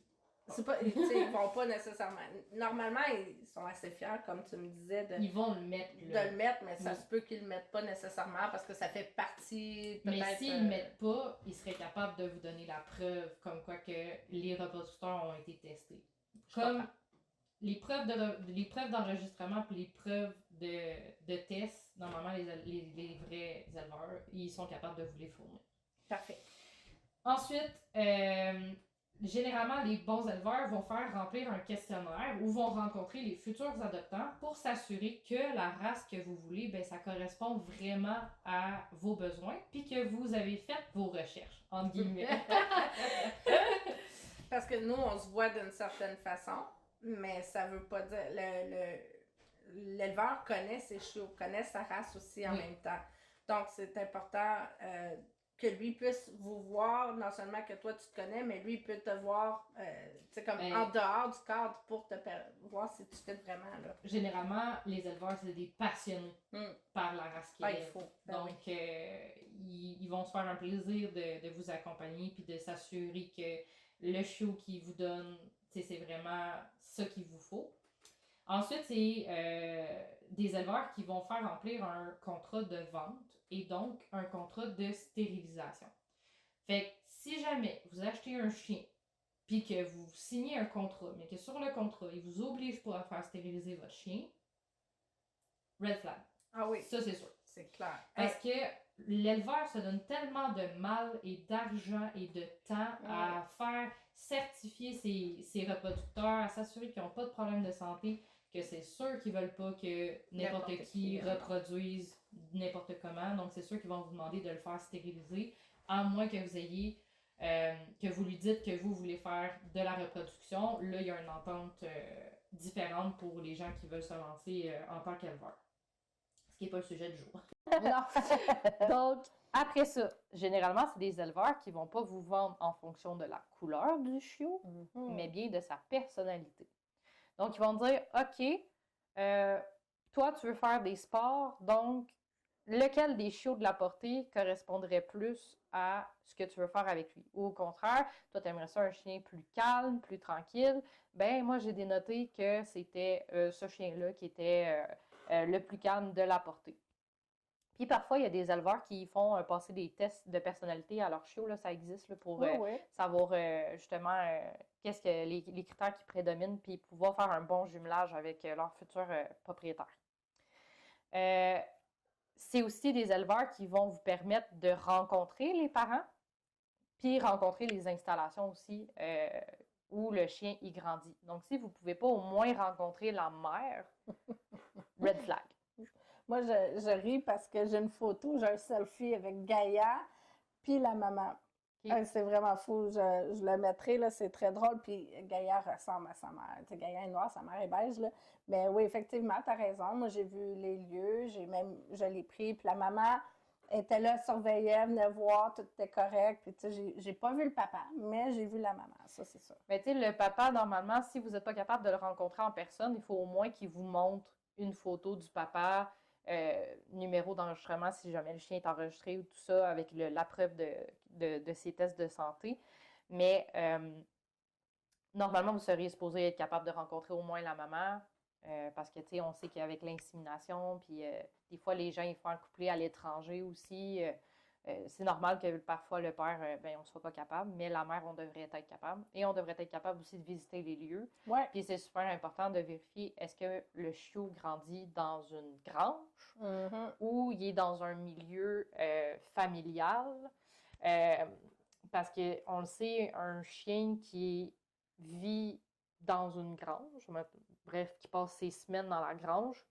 Speaker 1: C'est pas, ils vont pas nécessairement. Normalement, ils sont assez fiers, comme tu me disais,
Speaker 2: ils vont le mettre.
Speaker 1: De le mettre, mais ça se peut qu'ils le mettent pas nécessairement parce que ça fait partie.
Speaker 2: Mais s'ils le mettent pas, ils seraient capables de vous donner la preuve comme quoi que les reproducteurs ont été testés. Comme les preuves d'enregistrement puis les preuves de tests, normalement les vrais éleveurs, ils sont capables de vous les fournir.
Speaker 1: Parfait.
Speaker 2: Ensuite, généralement, les bons éleveurs vont faire remplir un questionnaire où vont rencontrer les futurs adoptants pour s'assurer que la race que vous voulez, ben, ça correspond vraiment à vos besoins puis que vous avez fait vos recherches, entre guillemets.
Speaker 1: Parce que nous, on se voit d'une certaine façon, mais ça veut pas dire... L'éleveur connaît ses chiots, connaît sa race aussi en même temps. Donc, c'est important... que lui puisse vous voir, non seulement que toi tu te connais, mais lui peut te voir comme en dehors du cadre pour te voir si tu fais vraiment. Là.
Speaker 2: Généralement, les éleveurs, c'est des passionnés par la race qu'ils élèvent. Donc, ils vont se faire un plaisir de vous accompagner puis de s'assurer que le chiot qu'ils vous donnent, c'est vraiment ça qu'il vous faut. Ensuite, c'est des éleveurs qui vont faire remplir un contrat de vente et donc un contrat de stérilisation. Fait que si jamais vous achetez un chien puis que vous signez un contrat, mais que sur le contrat, il vous oblige pas à faire stériliser votre chien, red flag.
Speaker 1: Ah oui.
Speaker 2: Ça, c'est sûr.
Speaker 1: C'est clair.
Speaker 2: Parce que l'éleveur se donne tellement de mal et d'argent et de temps à faire certifier ses reproducteurs, à s'assurer qu'ils n'ont pas de problème de santé, que c'est sûr qu'ils veulent pas que n'importe qui reproduise n'importe comment. Donc, c'est sûr qu'ils vont vous demander de le faire stériliser, à moins que vous ayez, que vous lui dites que vous voulez faire de la reproduction. Là, il y a une entente différente pour les gens qui veulent se lancer en tant qu'éleveur. Ce qui n'est pas le sujet du jour.
Speaker 3: Non. Donc, après ça, généralement, c'est des éleveurs qui ne vont pas vous vendre en fonction de la couleur du chiot, mais bien de sa personnalité. Donc, ils vont dire, OK, toi, tu veux faire des sports, donc lequel des chiots de la portée correspondrait plus à ce que tu veux faire avec lui? Ou au contraire, toi, tu aimerais ça un chien plus calme, plus tranquille. Ben, moi, j'ai dénoté que c'était ce chien-là qui était le plus calme de la portée. Puis parfois, il y a des éleveurs qui font passer des tests de personnalité à leurs chiots. Là, ça existe là, pour savoir justement qu'est-ce que les critères qui prédominent, puis pouvoir faire un bon jumelage avec leur futur propriétaire. C'est aussi des éleveurs qui vont vous permettre de rencontrer les parents, puis rencontrer les installations aussi où le chien y grandit. Donc, si vous ne pouvez pas au moins rencontrer la mère, red flag.
Speaker 4: Moi, je ris parce que j'ai une photo, j'ai un selfie avec Gaïa, puis la maman. Okay. C'est vraiment fou. Je le mettrai, là, c'est très drôle. Puis Gaïa ressemble à sa mère. Tu sais, Gaïa est noire, sa mère est beige. Là. Mais oui, effectivement, tu as raison. Moi, j'ai vu les lieux, je l'ai pris. Puis la maman était là, surveillait, venait voir, tout était correct. Puis tu sais, j'ai pas vu le papa, mais j'ai vu la maman, ça, c'est sûr.
Speaker 3: Mais tu sais, le papa, normalement, si vous n'êtes pas capable de le rencontrer en personne, il faut au moins qu'il vous montre une photo du papa. Numéro d'enregistrement si jamais le chien est enregistré ou tout ça avec la preuve de ses tests de santé. Mais normalement, vous seriez supposé être capable de rencontrer au moins la maman parce que, tu sais, on sait qu'avec l'insémination, puis des fois, les gens, ils font un couplet à l'étranger aussi. c'est normal que parfois le père, on ne soit pas capable, mais la mère, on devrait être capable. Et on devrait être capable aussi de visiter les lieux.
Speaker 4: Ouais.
Speaker 3: Puis c'est super important de vérifier est-ce que le chiot grandit dans une grange ou il est dans un milieu familial. Parce qu'on le sait, un chien qui vit dans une grange, bref, qui passe ses semaines dans la grange,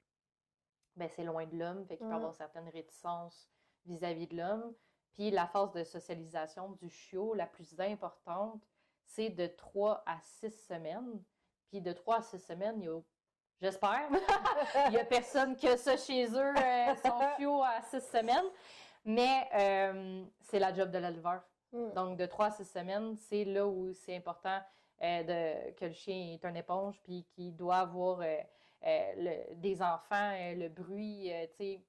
Speaker 3: ben c'est loin de l'homme, fait qu'il peut avoir certaines réticences vis-à-vis de l'homme. Puis la phase de socialisation du chiot, la plus importante, c'est de 3 à 6 semaines. Puis de 3 à 6 semaines, j'espère, il n'y a personne que ça chez eux, son chiot à 6 semaines. Mais c'est la job de l'éleveur. Donc, de 3 à 6 semaines, c'est là où c'est important que le chien est une éponge, puis qu'il doit avoir des enfants, le bruit, tu sais,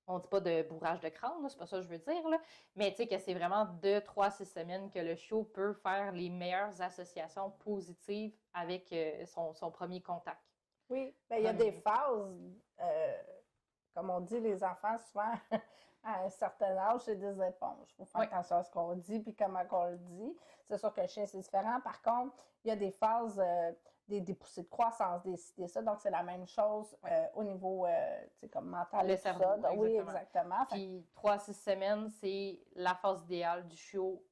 Speaker 3: on ne dit pas de bourrage de crâne, c'est pas ça que je veux dire, là, mais tu sais que c'est vraiment de 3 à 6 semaines que le chiot peut faire les meilleures associations positives avec son premier contact.
Speaker 4: Oui, bien, il y a des phases, comme on dit, les enfants, souvent, à un certain âge, c'est des éponges. Il faut faire attention à ce qu'on dit puis comment on le dit. C'est sûr que le chien, c'est différent. Par contre, il y a des phases, des poussées de croissance, des ça. Donc, c'est la même chose au niveau, tu sais, comme mental.
Speaker 3: Le cerveau,
Speaker 4: ça.
Speaker 3: exactement.
Speaker 4: Oui, exactement.
Speaker 3: Puis 3 à 6 semaines, c'est la phase idéale du chiot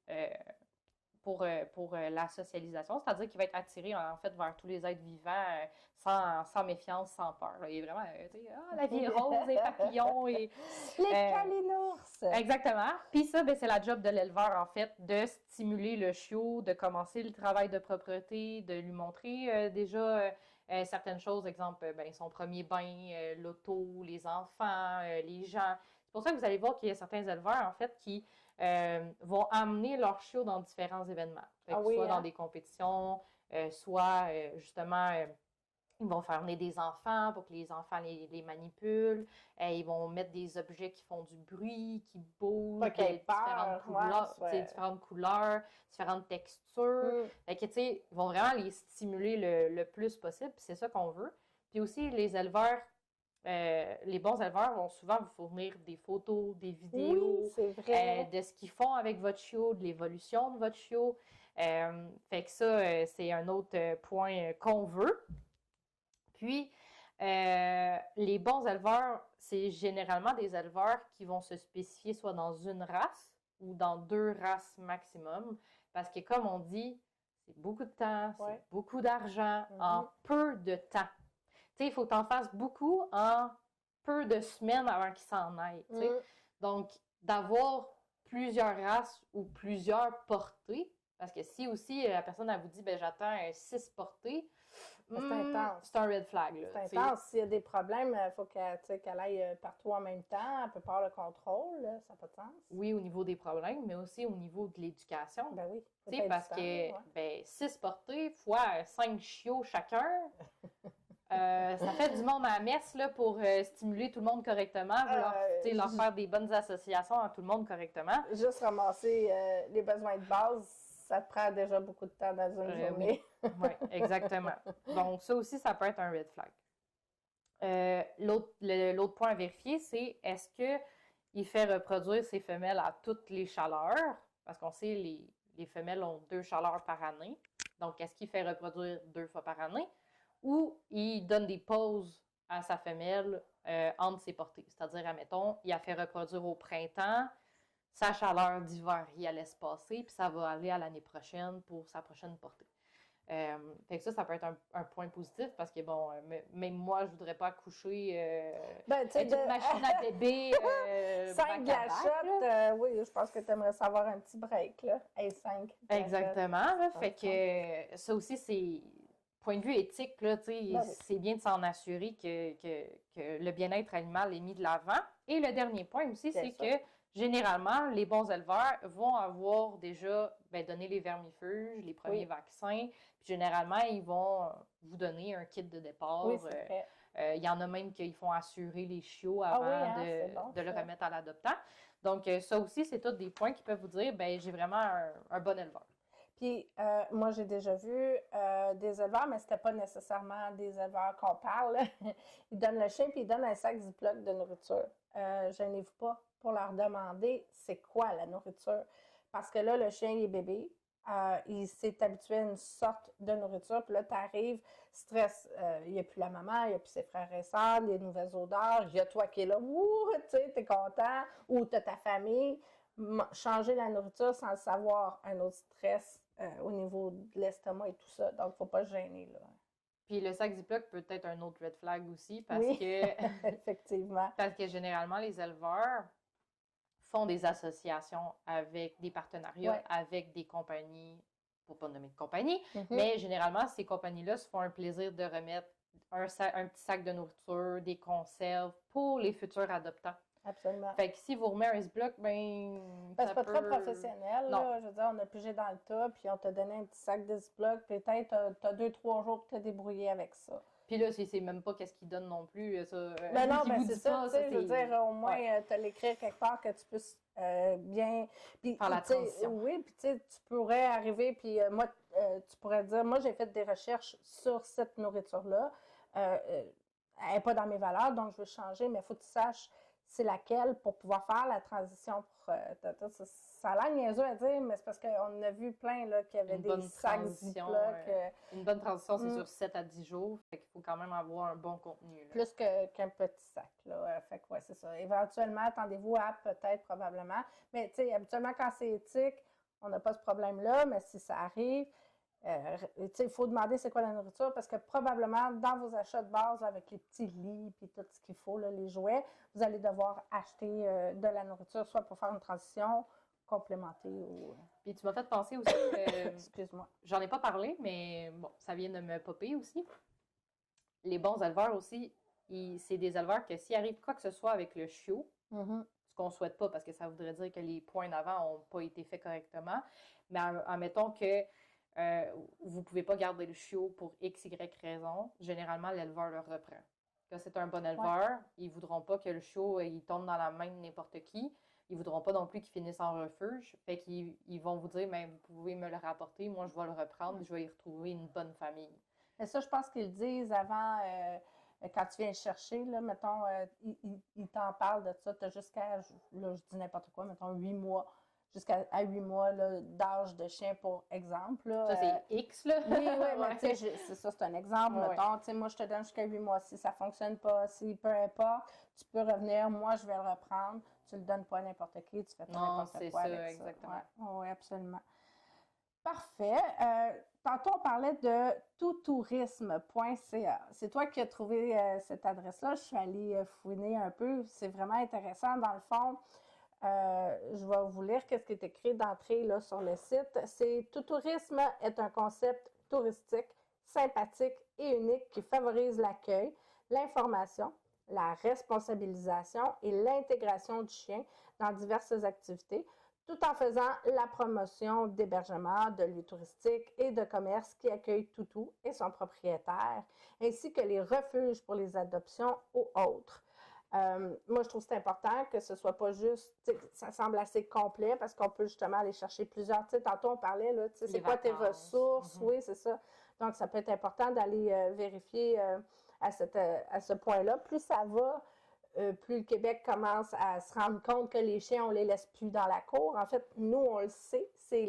Speaker 3: pour la socialisation. C'est-à-dire qu'il va être attiré, en fait, vers tous les êtres vivants sans méfiance, sans peur. Là. Il est vraiment, tu sais, la vie est rose, les papillons et...
Speaker 4: Les calinours!
Speaker 3: Exactement. Puis ça, ben, c'est la job de l'éleveur, en fait, de stimuler le chiot, de commencer le travail de propreté, de lui montrer déjà certaines choses, exemple, son premier bain, l'auto, les enfants, les gens. C'est pour ça que vous allez voir qu'il y a certains éleveurs, en fait, qui vont amener leur chiot dans différents événements. Soit dans des compétitions, soit justement... ils vont faire venir des enfants pour que les enfants les manipulent. Ils vont mettre des objets qui font du bruit, qui bougent, différentes couleurs, différentes textures. Fait que, tu sais, ils vont vraiment les stimuler le plus possible. Puis c'est ça qu'on veut. Puis aussi, les éleveurs, les bons éleveurs vont souvent vous fournir des photos, des vidéos de ce qu'ils font avec votre chiot, de l'évolution de votre chiot. Fait que ça, c'est un autre point qu'on veut. Puis, les bons éleveurs, c'est généralement des éleveurs qui vont se spécifier soit dans une race ou dans 2 races maximum. Parce que, comme on dit, c'est beaucoup de temps, c'est beaucoup d'argent en peu de temps. Tu sais, il faut que tu en fasses beaucoup en peu de semaines avant qu'ils s'en aillent. Donc, d'avoir plusieurs races ou plusieurs portées, parce que si aussi la personne, elle vous dit, j'attends 6 portées,
Speaker 4: c'est intense.
Speaker 3: C'est un red flag. Là,
Speaker 4: c'est intense. S'il y a des problèmes, il faut qu'elle aille partout en même temps. Elle peut perdre le contrôle. Là. Ça n'a pas de sens.
Speaker 3: Oui, au niveau des problèmes, mais aussi au niveau de l'éducation.
Speaker 4: Ben oui.
Speaker 3: Parce que 6 portées fois 5 chiots chacun, ça fait du monde à la messe là, pour stimuler tout le monde correctement, leur faire des bonnes associations à tout le monde correctement.
Speaker 4: Juste ramasser les besoins de base, ça te prend déjà beaucoup de temps dans une journée.
Speaker 3: Oui, exactement. Donc, ça aussi, ça peut être un red flag. L'autre point à vérifier, c'est est-ce qu'il fait reproduire ses femelles à toutes les chaleurs? Parce qu'on sait les femelles ont 2 chaleurs par année. Donc, est-ce qu'il fait reproduire 2 fois par année? Ou il donne des pauses à sa femelle entre ses portées. C'est-à-dire, admettons, il a fait reproduire au printemps, sa chaleur d'hiver, il la laisse passer, puis ça va aller à l'année prochaine pour sa prochaine portée. Fait que ça peut être un point positif parce que, bon, même moi, je voudrais pas accoucher avec une machine à bébé.
Speaker 4: 5 gâchettes, oui, je pense que tu aimerais savoir un petit break, là. 5
Speaker 3: exactement. Là, fait que ça aussi, c'est... Point de vue éthique, là, c'est bien de s'en assurer que le bien-être animal est mis de l'avant. Et le dernier point aussi, c'est que généralement, les bons éleveurs vont avoir déjà donné les vermifuges, les premiers vaccins. Puis généralement, ils vont vous donner un kit de départ.
Speaker 4: Oui, c'est vrai.
Speaker 3: Il y en a même qui font assurer les chiots avant de le remettre à l'adoptant. Donc, ça aussi, c'est tous des points qui peuvent vous dire, j'ai vraiment un bon éleveur.
Speaker 4: Puis, moi, j'ai déjà vu des éleveurs, mais c'était pas nécessairement des éleveurs qu'on parle. Ils donnent le chien, puis ils donnent un sac Ziploc de nourriture. Gênez-vous pas. pour leur demander c'est quoi la nourriture. Parce que là, le chien, il est bébé. Il s'est habitué à une sorte de nourriture. Puis là, tu arrives, stress, il n'y a plus la maman, il n'y a plus ses frères et sœurs, les nouvelles odeurs, il y a toi qui es là, ouh, tu sais, t'es content, ou tu as ta famille. Changer la nourriture sans le savoir, un autre stress au niveau de l'estomac et tout ça. Donc, il ne faut pas se gêner, là.
Speaker 3: Puis le sac Ziploc peut être un autre red flag aussi parce
Speaker 4: Oui,
Speaker 3: que
Speaker 4: effectivement.
Speaker 3: parce que généralement, les éleveurs font des associations avec des partenariats
Speaker 4: Ouais.
Speaker 3: avec des compagnies, pour pas nommer de compagnie,
Speaker 4: Mhm.
Speaker 3: mais généralement, ces compagnies-là se font un plaisir de remettre un petit sac de nourriture, des conserves pour les futurs adoptants.
Speaker 4: Absolument.
Speaker 3: Fait que si vous remet un Ziploc, ben.
Speaker 4: C'est pas très professionnel,
Speaker 3: Non.
Speaker 4: là. Je veux dire, on a pigé dans le tas, puis on t'a donné un petit sac de Ziploc, peut-être t'as 2-3 jours pour te débrouiller avec ça.
Speaker 3: Puis là, c'est même pas qu'est-ce qu'ils donnent non plus, ça.
Speaker 4: Ben non,
Speaker 3: qui
Speaker 4: ben
Speaker 3: vous
Speaker 4: c'est
Speaker 3: dit
Speaker 4: ça,
Speaker 3: pas,
Speaker 4: tu sais, je veux
Speaker 3: c'est-
Speaker 4: dire, au moins,
Speaker 3: Ouais.
Speaker 4: t'as l'écrire quelque part que tu puisses bien... Puis,
Speaker 3: Faire la
Speaker 4: tu sais,
Speaker 3: transition.
Speaker 4: oui, puis tu sais, tu pourrais arriver, puis moi, tu pourrais dire, moi, j'ai fait des recherches sur cette nourriture-là. Elle n'est pas dans mes valeurs, donc je veux changer, mais il faut que tu saches c'est laquelle pour pouvoir faire la transition. Ça a l'air niaiseux à dire, mais c'est parce qu'on a vu plein là, qui avaient
Speaker 3: Une
Speaker 4: des
Speaker 3: bonne
Speaker 4: sacs
Speaker 3: transition,
Speaker 4: Ziploc.
Speaker 3: Une bonne transition, c'est
Speaker 4: Mm.
Speaker 3: sur 7 à 10 jours. Fait qu'il faut quand même avoir un bon contenu. Là.
Speaker 4: Plus qu'un petit sac. Là. Fait que ouais, c'est ça. Éventuellement, attendez-vous à peut-être, probablement. Mais tu sais, habituellement, quand c'est éthique, on n'a pas ce problème-là, mais si ça arrive, il faut demander c'est quoi la nourriture parce que probablement dans vos achats de base là, avec les petits lits et tout ce qu'il faut, là, les jouets, vous allez devoir acheter de la nourriture soit pour faire une transition complémentée ou...
Speaker 3: Puis tu m'as fait penser aussi,
Speaker 4: Excuse-moi.
Speaker 3: j'en ai pas parlé, mais bon, ça vient de me popper aussi. Les bons éleveurs aussi, c'est des éleveurs que s'il arrive quoi que ce soit avec le chiot,
Speaker 4: Mm-hmm.
Speaker 3: ce qu'on souhaite pas parce que ça voudrait dire que les points d'avant n'ont pas été faits correctement, mais admettons que vous ne pouvez pas garder le chiot pour X, Y raison, généralement, l'éleveur le reprend. Quand c'est un bon éleveur, ils ne voudront pas que le chiot il tombe dans la main de n'importe qui. Ils ne voudront pas non plus qu'il finisse en refuge. Fait qu'ils vont vous dire, vous pouvez me le rapporter, moi je vais le reprendre, je vais y retrouver une bonne famille.
Speaker 4: Mais ça, je pense qu'ils le disent avant, quand tu viens le chercher, là, mettons, ils t'en parlent de ça, tu as jusqu'à, là, je dis n'importe quoi, mettons 8 mois. Jusqu'à 8 mois d'âge de chien, pour exemple. Là,
Speaker 3: ça, c'est X, là.
Speaker 4: Oui, mais tu sais, c'est ça, c'est un exemple. Mettons, tu sais, moi, je te donne jusqu'à 8 mois. Si ça ne fonctionne pas, si peu importe, tu peux revenir. Moi, je vais le reprendre. Tu ne le donnes pas à n'importe qui, tu fais pas n'importe quoi avec ça.
Speaker 3: Exactement.
Speaker 4: Oui, absolument. Parfait. Tantôt, on parlait de toutourisme.ca. C'est toi qui as trouvé cette adresse-là. Je suis allée fouiner un peu. C'est vraiment intéressant. Dans le fond, je vais vous lire ce qui est écrit d'entrée là, sur le site. C'est « Tout tourisme est un concept touristique, sympathique et unique qui favorise l'accueil, l'information, la responsabilisation et l'intégration du chien dans diverses activités, tout en faisant la promotion d'hébergement, de lieux touristiques et de commerces qui accueillent Toutou et son propriétaire, ainsi que les refuges pour les adoptions ou autres. » Moi, je trouve que c'est important que ce soit pas juste, ça semble assez complet parce qu'on peut justement aller chercher plusieurs, tantôt on parlait, là, c'est quoi tes ressources, oui, c'est ça. Donc, ça peut être important d'aller vérifier à ce point-là. Plus ça va, plus le Québec commence à se rendre compte que les chiens, on les laisse plus dans la cour. En fait, nous, on le sait, c'est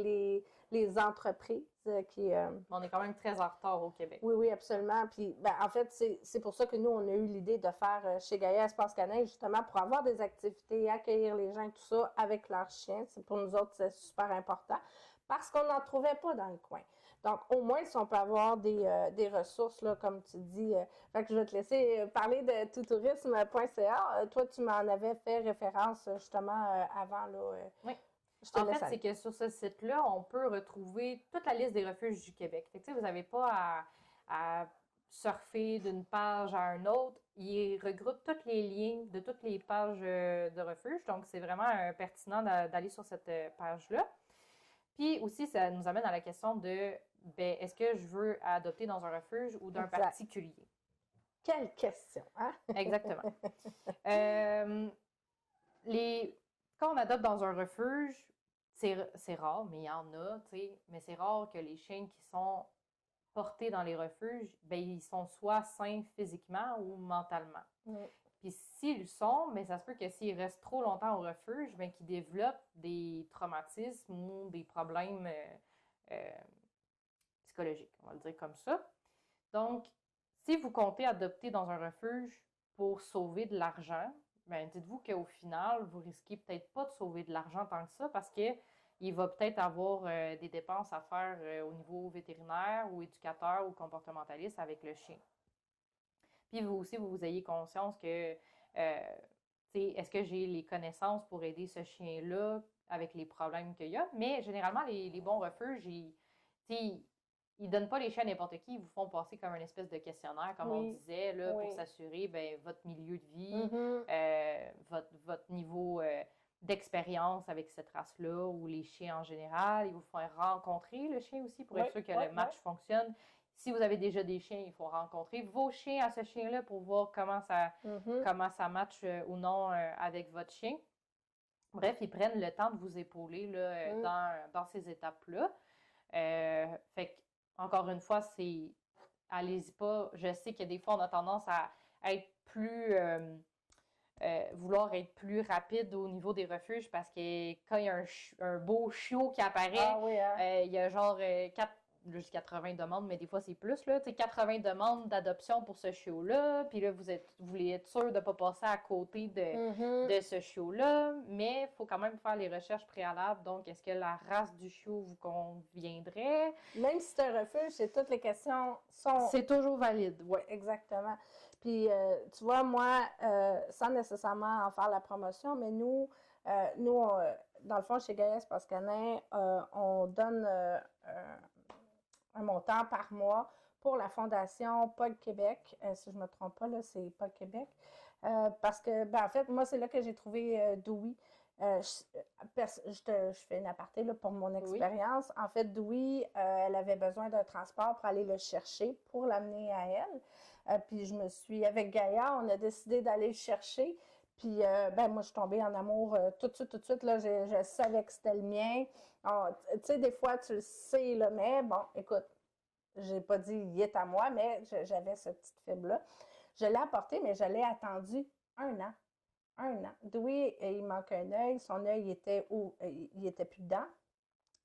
Speaker 4: les entreprises qui...
Speaker 3: On est quand même très en retard au Québec.
Speaker 4: Oui, oui, absolument. Puis, en fait, c'est pour ça que nous, on a eu l'idée de faire chez Gaïa Espace Canin, justement, pour avoir des activités, accueillir les gens, tout ça, avec leurs chiens. Pour nous autres, c'est super important parce qu'on n'en trouvait pas dans le coin. Donc, au moins, si on peut avoir des ressources, là, comme tu dis, fait que je vais te laisser parler de toutourisme.ca. Toi, tu m'en avais fait référence, justement, avant, là.
Speaker 3: Oui. En fait, c'est que sur ce site-là, on peut retrouver toute la liste des refuges du Québec. Fait que, vous n'avez pas à surfer d'une page à une autre. Il regroupe tous les liens de toutes les pages de refuges. Donc, c'est vraiment pertinent d'aller sur cette page-là. Puis aussi, ça nous amène à la question de, est-ce que je veux adopter dans un refuge ou d'un particulier?
Speaker 4: Quelle question, hein?
Speaker 3: Exactement. Quand on adopte dans un refuge, c'est rare, mais il y en a, tu sais, mais c'est rare que les chiens qui sont portés dans les refuges, ils sont soit sains physiquement ou mentalement. Puis s'ils le sont, mais ça se peut que s'ils restent trop longtemps au refuge, ben, qu'ils développent des traumatismes ou des problèmes euh, psychologiques, on va le dire comme ça. Donc, si vous comptez adopter dans un refuge pour sauver de l'argent, ben, dites-vous qu'au final, vous risquez peut-être pas de sauver de l'argent tant que ça parce que il va peut-être avoir des dépenses à faire au niveau vétérinaire ou éducateur ou comportementaliste avec le chien. Puis vous aussi, vous ayez conscience que, est-ce que j'ai les connaissances pour aider ce chien-là avec les problèmes qu'il y a? Mais généralement, les bons refuges, ils donnent pas les chiens à n'importe qui, ils vous font passer comme une espèce de questionnaire, comme on disait, là, pour s'assurer votre milieu de vie, votre niveau d'expérience avec cette race-là ou les chiens en général. Ils vous font rencontrer le chien aussi pour être sûr que le match fonctionne. Si vous avez déjà des chiens, il faut rencontrer vos chiens à ce chien-là pour voir comment ça match ou non avec votre chien. Bref, ils prennent le temps de vous épauler là, dans ces étapes-là. Fait que, encore une fois, allez-y pas. Je sais que des fois, on a tendance à être plus vouloir être plus rapide au niveau des refuges parce que quand il y a un beau chiot qui apparaît, il y a genre 80 demandes, mais des fois c'est plus, là, 80 demandes d'adoption pour ce chiot-là, puis là, vous voulez être sûr de ne pas passer à côté de ce chiot-là, mais il faut quand même faire les recherches préalables, donc est-ce que la race du chiot vous conviendrait?
Speaker 4: Même si c'est un refuge, toutes les questions sont...
Speaker 3: C'est toujours valide.
Speaker 4: Oui, exactement. Puis, tu vois, moi, sans nécessairement en faire la promotion, mais nous dans le fond, chez Gaïa Espace Canin, on donne un montant par mois pour la Fondation Pug Québec. Si je ne me trompe pas, là, c'est Pug Québec. Parce que, ben, en fait, moi, c'est là que j'ai trouvé Dewey. Je fais une aparté là, pour mon expérience. En fait, Dewey, elle avait besoin d'un transport pour aller le chercher, pour l'amener à elle. Puis je me suis, avec Gaïa, on a décidé d'aller le chercher. Puis, ben, moi, je suis tombée en amour tout de suite, là, je savais que c'était le mien. Tu sais, des fois, tu le sais, là, mais bon, écoute, j'ai pas dit il est à moi, mais j'avais cette petite fibre-là. Je l'ai apporté, mais je l'ai attendu 1 an. 1 an. Oui, il manque un œil. Son œil était il était plus dedans.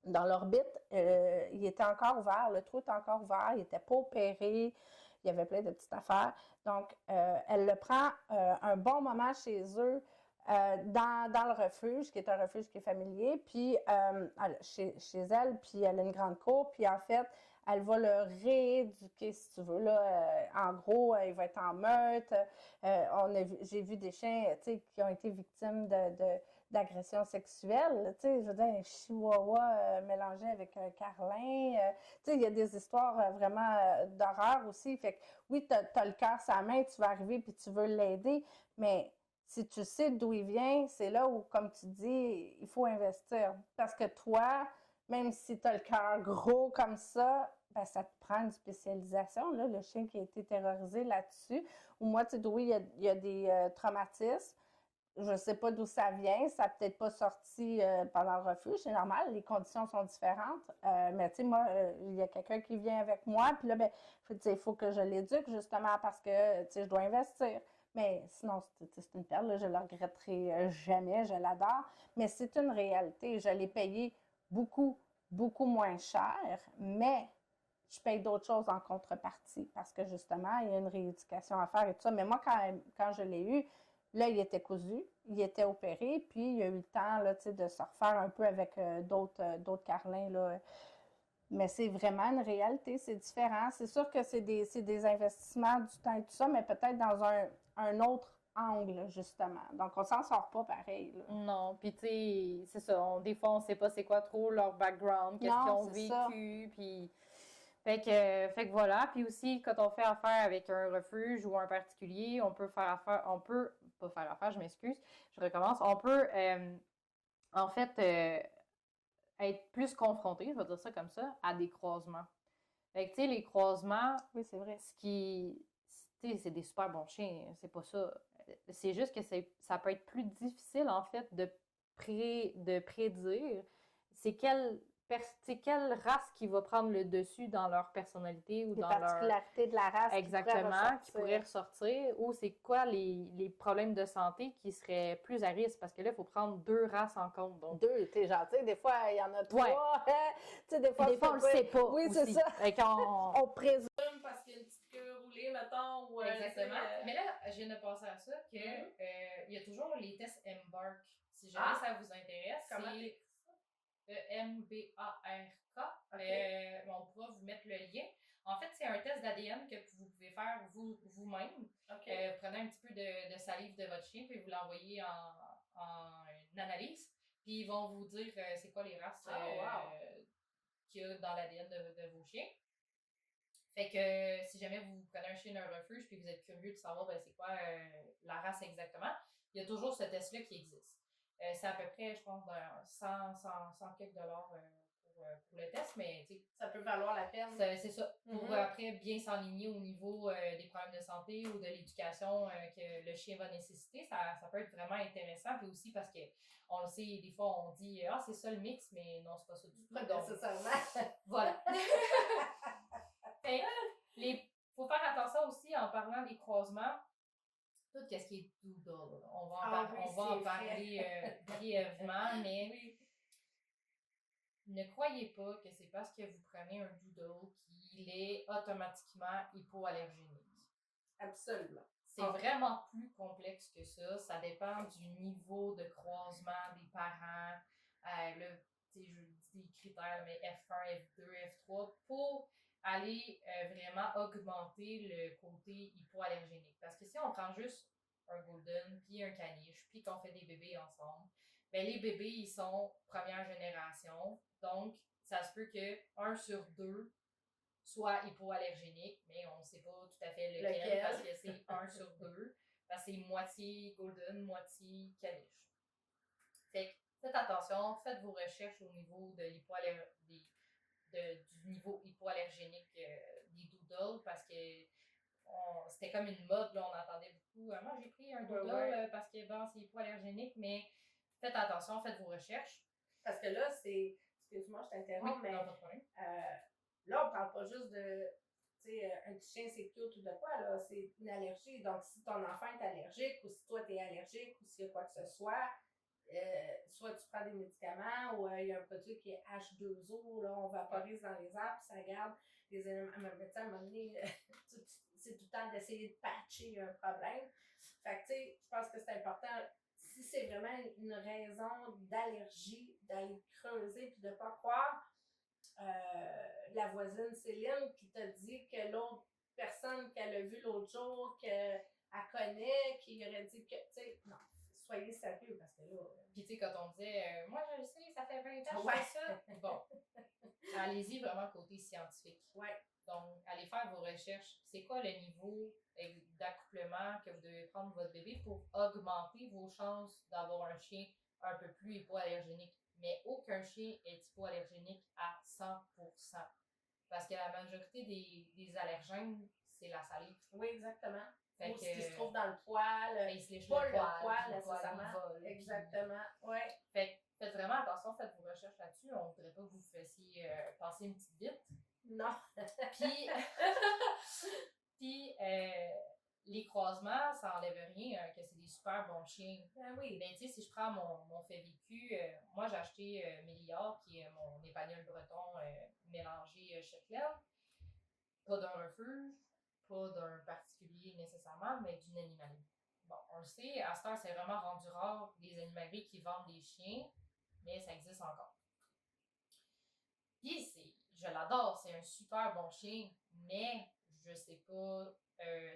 Speaker 4: Dans l'orbite, il était encore ouvert. Le trou était encore ouvert. Il n'était pas opéré. Il y avait plein de petites affaires. Donc, elle le prend un bon moment chez eux dans le refuge, qui est un refuge qui est familier, puis chez elle, puis elle a une grande cour, puis en fait, elle va le rééduquer, si tu veux. Là, en gros, il va être en meute. J'ai vu des chiens qui ont été victimes d'agressions sexuelles. Je veux dire, un chihuahua mélangé avec un carlin. Il y a des histoires vraiment d'horreur aussi. Fait que oui, tu as le cœur sur la main, tu vas arriver puis tu veux l'aider, mais si tu sais d'où il vient, c'est là où, comme tu dis, il faut investir. Parce que toi, même si tu as le cœur gros comme ça, ben, ça te prend une spécialisation. Là, le chien qui a été terrorisé là-dessus. Ou moi, tu sais, oui, il y a des traumatismes. Je ne sais pas d'où ça vient. Ça n'a peut-être pas sorti pendant le refuge. C'est normal, les conditions sont différentes. Mais tu sais, moi, il y a quelqu'un qui vient avec moi. Puis là, ben, il faut que je l'éduque justement parce que, tu sais, je dois investir. Mais sinon, c'est une perle, là, je ne le regretterai jamais, je l'adore. Mais c'est une réalité. Je l'ai payé beaucoup, beaucoup moins cher, mais je paye d'autres choses en contrepartie parce que justement, il y a une rééducation à faire et tout ça. Mais moi, quand je l'ai eu, là, il était cousu, il était opéré, puis il a eu le temps là, de se refaire un peu avec d'autres carlins. Là. Mais c'est vraiment une réalité, c'est différent. C'est sûr que c'est des investissements du temps et tout ça, mais peut-être dans un autre angle, justement. Donc, on s'en sort pas pareil. Là.
Speaker 3: Non, puis tu sais, c'est ça. Des fois, on sait pas c'est quoi trop leur background, qu'est-ce qu'ils ont vécu, puis... Fait que voilà. Puis aussi, quand on fait affaire avec un refuge ou un particulier, on peut pas faire affaire, je m'excuse, je recommence. On peut, en fait, être plus confronté, je vais dire ça comme ça, à des croisements. Fait que, tu sais, les croisements,
Speaker 4: oui, c'est vrai.
Speaker 3: C'est des super bons chiens, c'est pas ça. C'est juste que ça peut être plus difficile, en fait, de prédire c'est quel quelle race qui va prendre le dessus dans leur personnalité ou
Speaker 4: Les
Speaker 3: dans leur...
Speaker 4: particularités de la race
Speaker 3: Exactement, qui pourraient
Speaker 4: ressortir.
Speaker 3: ressortir, ou c'est quoi les problèmes de santé qui seraient plus à risque, parce que là, il faut prendre 2 races en compte. Donc,
Speaker 4: 2, t'es gentil. Des fois, il y en a 3.
Speaker 3: Ouais.
Speaker 4: Tu sais, des fois,
Speaker 3: on le sait pas.
Speaker 4: Oui,
Speaker 3: aussi.
Speaker 4: c'est ça.
Speaker 3: Fait qu'on-
Speaker 4: On présume.
Speaker 1: Parce qu'il y a une petite queue roulée, mettons, ou
Speaker 2: Exactement. Mais là, je viens de penser à ça que il y a toujours les tests Embark. Si jamais ça vous intéresse,
Speaker 1: Comment
Speaker 2: c'est EMBARK. On pourra vous mettre le lien. En fait, c'est un test d'ADN que vous pouvez faire vous-même. Prenez un petit peu de salive de votre chien, puis vous l'envoyez en une analyse. Puis ils vont vous dire c'est quoi les races qu'il y a dans l'ADN de vos chiens. Fait que si jamais vous prenez un chien d'un refuge puis vous êtes curieux de savoir c'est quoi la race exactement, il y a toujours ce test-là qui existe. C'est à peu près, je pense, 100 quelques dollars pour le test, mais
Speaker 1: ça peut valoir la peine.
Speaker 2: C'est ça. Pour après bien s'enligner au niveau des problèmes de santé ou de l'éducation que le chien va nécessiter, ça peut être vraiment intéressant. Puis aussi parce que on le sait, des fois on dit c'est ça le mix, mais non, c'est pas ça du tout.
Speaker 1: Pas nécessairement.
Speaker 2: Voilà. Faut faire attention aussi en parlant des croisements. Tout ce qui est doodle. On va en parler brièvement, mais ne croyez pas que c'est parce que vous prenez un doodle qu'il est automatiquement hypoallergénique.
Speaker 1: Absolument.
Speaker 2: C'est vraiment plus complexe que ça. Ça dépend du niveau de croisement des parents. Là, je dis des critères, mais F1, F2, F3, pour aller vraiment augmenter le côté hypoallergénique. Parce que si on prend juste un golden puis un caniche, puis qu'on fait des bébés ensemble, ben les bébés, ils sont première génération. Donc, ça se peut que 1 sur 2 soit hypoallergénique, mais on ne sait pas tout à fait lequel. Parce que c'est 1 sur 2. Parce que c'est moitié golden, moitié caniche. Fait que faites attention, faites vos recherches au niveau de du niveau hypoallergénique des doodles, parce que c'était comme une mode, là, on entendait beaucoup. Moi, j'ai pris un doodle parce que c'est hypoallergénique, mais faites attention, faites vos recherches.
Speaker 1: Parce que là, c'est. Excuse-moi, je t'interromps, mais.
Speaker 2: Non, pas de problème.
Speaker 1: Là, on parle pas juste de. Tu sais, un petit chien, c'est cute ou de quoi, là. C'est une allergie. Donc, si ton enfant est allergique, ou si toi, tu es allergique, ou s'il y a quoi que ce soit, soit tu prends des médicaments, ou il y a un produit qui est H2O, là, on vaporise dans les arbres, puis ça garde les éléments. À un moment donné, c'est tout le temps d'essayer de patcher un problème. Fait que, tu sais, je pense que c'est important. Si c'est vraiment une raison d'allergie, d'aller creuser puis de ne pas croire la voisine Céline qui t'a dit que l'autre personne qu'elle a vue l'autre jour, qu'elle connaît, qui aurait dit que, tu sais, non, soyez sérieux parce que là.
Speaker 2: Puis, tu sais, quand on disait, moi je le sais, ça fait 20 ans que je fais ça. Bon, allez-y vraiment côté scientifique.
Speaker 1: Ouais.
Speaker 2: Donc, allez faire vos recherches. C'est quoi le niveau d'accouplement que vous devez prendre votre bébé pour augmenter vos chances d'avoir un chien un peu plus hypoallergénique. Mais aucun chien est hypoallergénique à 100%. Parce que la majorité des allergènes, c'est la salive.
Speaker 1: Oui, exactement.
Speaker 2: Fait
Speaker 1: ou ce qui se trouve dans le poil.
Speaker 2: Il se lèche
Speaker 1: pas
Speaker 2: le poil
Speaker 1: nécessairement.
Speaker 2: Vole,
Speaker 1: exactement. Ouais.
Speaker 2: Fait faites vraiment attention, faites vos recherches là-dessus. On ne voudrait pas que vous fassiez passer une petite vite.
Speaker 1: Non.
Speaker 2: Puis les croisements, ça n'enlève rien, que c'est des super bons chiens.
Speaker 1: Ben oui.
Speaker 2: Ben, tu sais, si je prends mon fait vécu, moi j'ai acheté Méliard, qui est mon épagnol breton mélangé Shetland. Pas d'un refuge, pas d'un particulier nécessairement, mais d'une animalerie. Bon, on le sait, à cette heure, c'est vraiment rendu rare des animaleries qui vendent des chiens, mais ça existe encore. Puis, je l'adore, c'est un super bon chien, mais je sais pas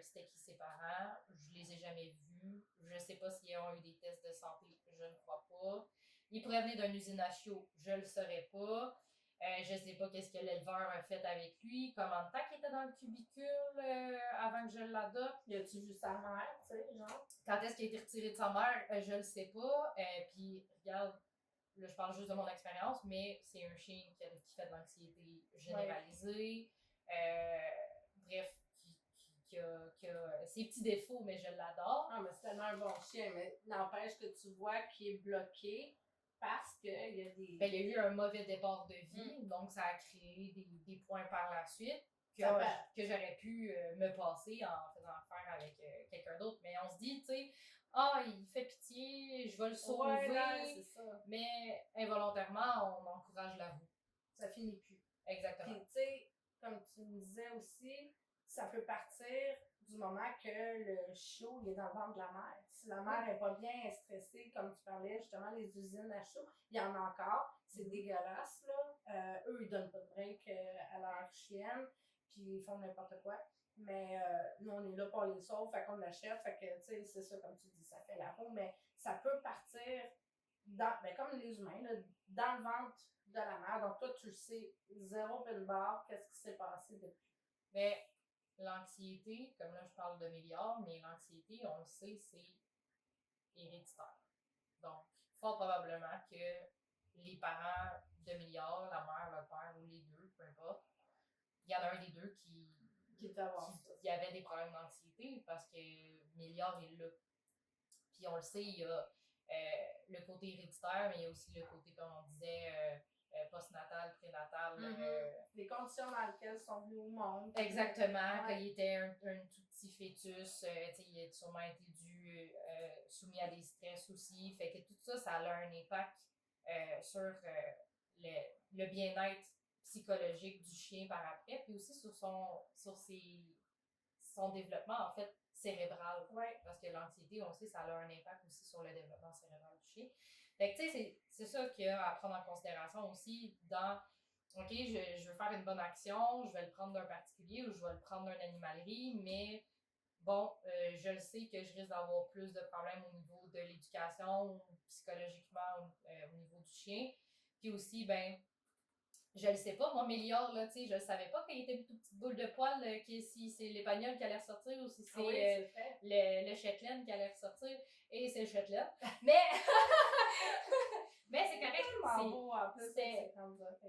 Speaker 2: c'était qui ses parents, je les ai jamais vus, je sais pas s'ils ont eu des tests de santé, je ne crois pas. Il pourrait venir d'une usine à chiots, je le saurais pas. Je sais pas qu'est-ce que l'éleveur a fait avec lui, combien de temps qu'il était dans le cubicule avant que je l'adopte.
Speaker 1: Y a-tu vu sa mère, tu sais, genre?
Speaker 2: Quand est-ce qu'il a été retiré de sa mère, je le sais pas. Puis, regarde, là, je parle juste de mon expérience, mais c'est un chien qui fait de l'anxiété généralisée. Bref, qui a ses petits défauts, mais je l'adore.
Speaker 1: Ah, mais c'est tellement un bon chien, mais n'empêche que tu vois qu'il est bloqué parce qu'il y a des...
Speaker 2: Ben, il y a eu un mauvais départ de vie, donc ça a créé des points par la suite que,
Speaker 1: Ça va.
Speaker 2: que j'aurais pu me passer en faisant affaire avec quelqu'un d'autre. Mais on se dit, tu sais, ah, il fait pitié, je vais le sauver,
Speaker 1: Ouais, là, c'est ça.
Speaker 2: mais involontairement, on encourage la roue.
Speaker 1: Ça finit plus.
Speaker 2: Exactement.
Speaker 1: Puis, tu sais, comme tu me disais aussi, ça peut partir du moment que le chiot il est dans le ventre de la mère. Si la mère n'est pas bien stressée, comme tu parlais, justement, les usines à chiots, il y en a encore. C'est dégueulasse, là. Eux, ils donnent pas de break à leur chienne, puis ils font n'importe quoi. Mais nous, on est là pour les sauver, fait qu'on achète. Fait que, tu sais, c'est ça, comme tu dis, ça fait la roue, mais ça peut partir comme les humains, là, dans le ventre de la mère. Donc, toi, tu le sais, zéro pin barre, qu'est-ce qui s'est passé depuis?
Speaker 2: Mais l'anxiété, comme là je parle de milliards, mais l'anxiété, on le sait, c'est héréditaire. Donc, fort probablement que les parents de milliards, la mère, le père ou les deux, peu importe, il y en a un des deux qui avait des problèmes d'anxiété parce que milliard est là. Puis on le sait, il y a le côté héréditaire, mais il y a aussi le côté, comme on disait, postnatal, prénatal.
Speaker 1: Les conditions dans lesquelles ils sont venus au monde.
Speaker 2: Exactement, quand il était un tout petit fœtus, il a sûrement été soumis à des stress aussi. Fait que tout ça, ça a un impact sur le bien-être psychologique du chien par après, puis aussi sur son développement, en fait, cérébral.
Speaker 1: Ouais.
Speaker 2: Parce que l'anxiété, on sait, ça a un impact aussi sur le développement cérébral du chien. Fait que, tu sais, c'est ça qu'il y a à prendre en considération aussi dans, OK, je veux faire une bonne action, je vais le prendre d'un particulier ou je vais le prendre d'une animalerie, mais bon, je le sais que je risque d'avoir plus de problèmes au niveau de l'éducation ou psychologiquement au niveau du chien. Puis aussi, ben, je le sais pas, moi, Mélior, là, tu sais, je le savais pas quand il était une toute petite boule de poil, si c'est l'épagnol qui allait ressortir ou si c'est le Shetland qui allait ressortir. Et c'est le Shetland. Mais, mais c'est correct.
Speaker 1: C'est beau en plus.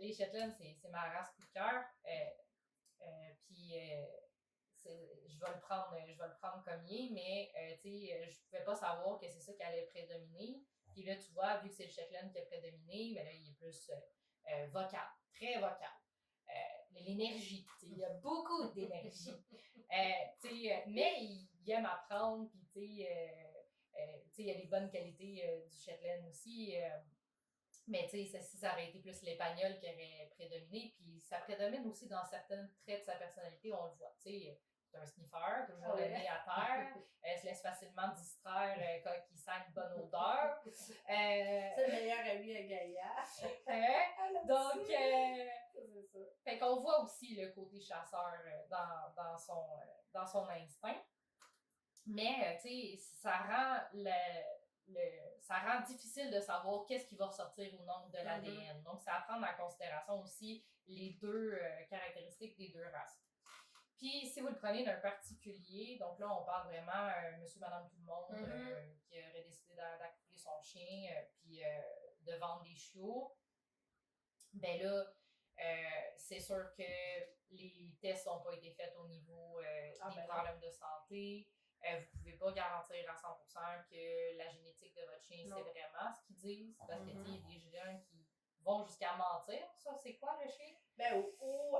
Speaker 2: Les Shetland, c'est ma race coup de cœur. Puis, je vais le prendre comme il est, mais, tu sais, je pouvais pas savoir que c'est ça qui allait prédominer. Puis là, tu vois, vu que c'est le Shetland qui a prédominé, mais là, il est plus vocal, très vocal. L'énergie, il y a beaucoup d'énergie. Mais il aime apprendre, puis il y a les bonnes qualités du Shetland aussi. Mais si ça aurait été plus l'épagnol qui aurait prédominé, puis ça prédomine aussi dans certains traits de sa personnalité, on le voit. C'est un sniffer, toujours le nez à terre, se laisse facilement distraire quand il sent une bonne odeur.
Speaker 1: C'est le meilleur ami à Gaïa.
Speaker 2: Donc,
Speaker 1: c'est ça.
Speaker 2: Fait qu'on voit aussi le côté chasseur dans son instinct. Mais, tu sais, ça rend difficile de savoir qu'est-ce qui va ressortir ou non de l'ADN. Donc, c'est à prendre en considération aussi les deux caractéristiques des deux races. Puis, si vous le prenez d'un particulier, donc là, on parle vraiment monsieur, madame, tout le monde qui aurait décidé d'accoupler son chien puis de vendre des chiots, ben là, c'est sûr que les tests n'ont pas été faits au niveau des problèmes de santé. Vous ne pouvez pas garantir à 100% que la génétique de votre chien, c'est vraiment ce qu'ils disent. Parce que, il y a des gens qui vont jusqu'à mentir. Ça, c'est quoi le chien?
Speaker 1: Ben, ou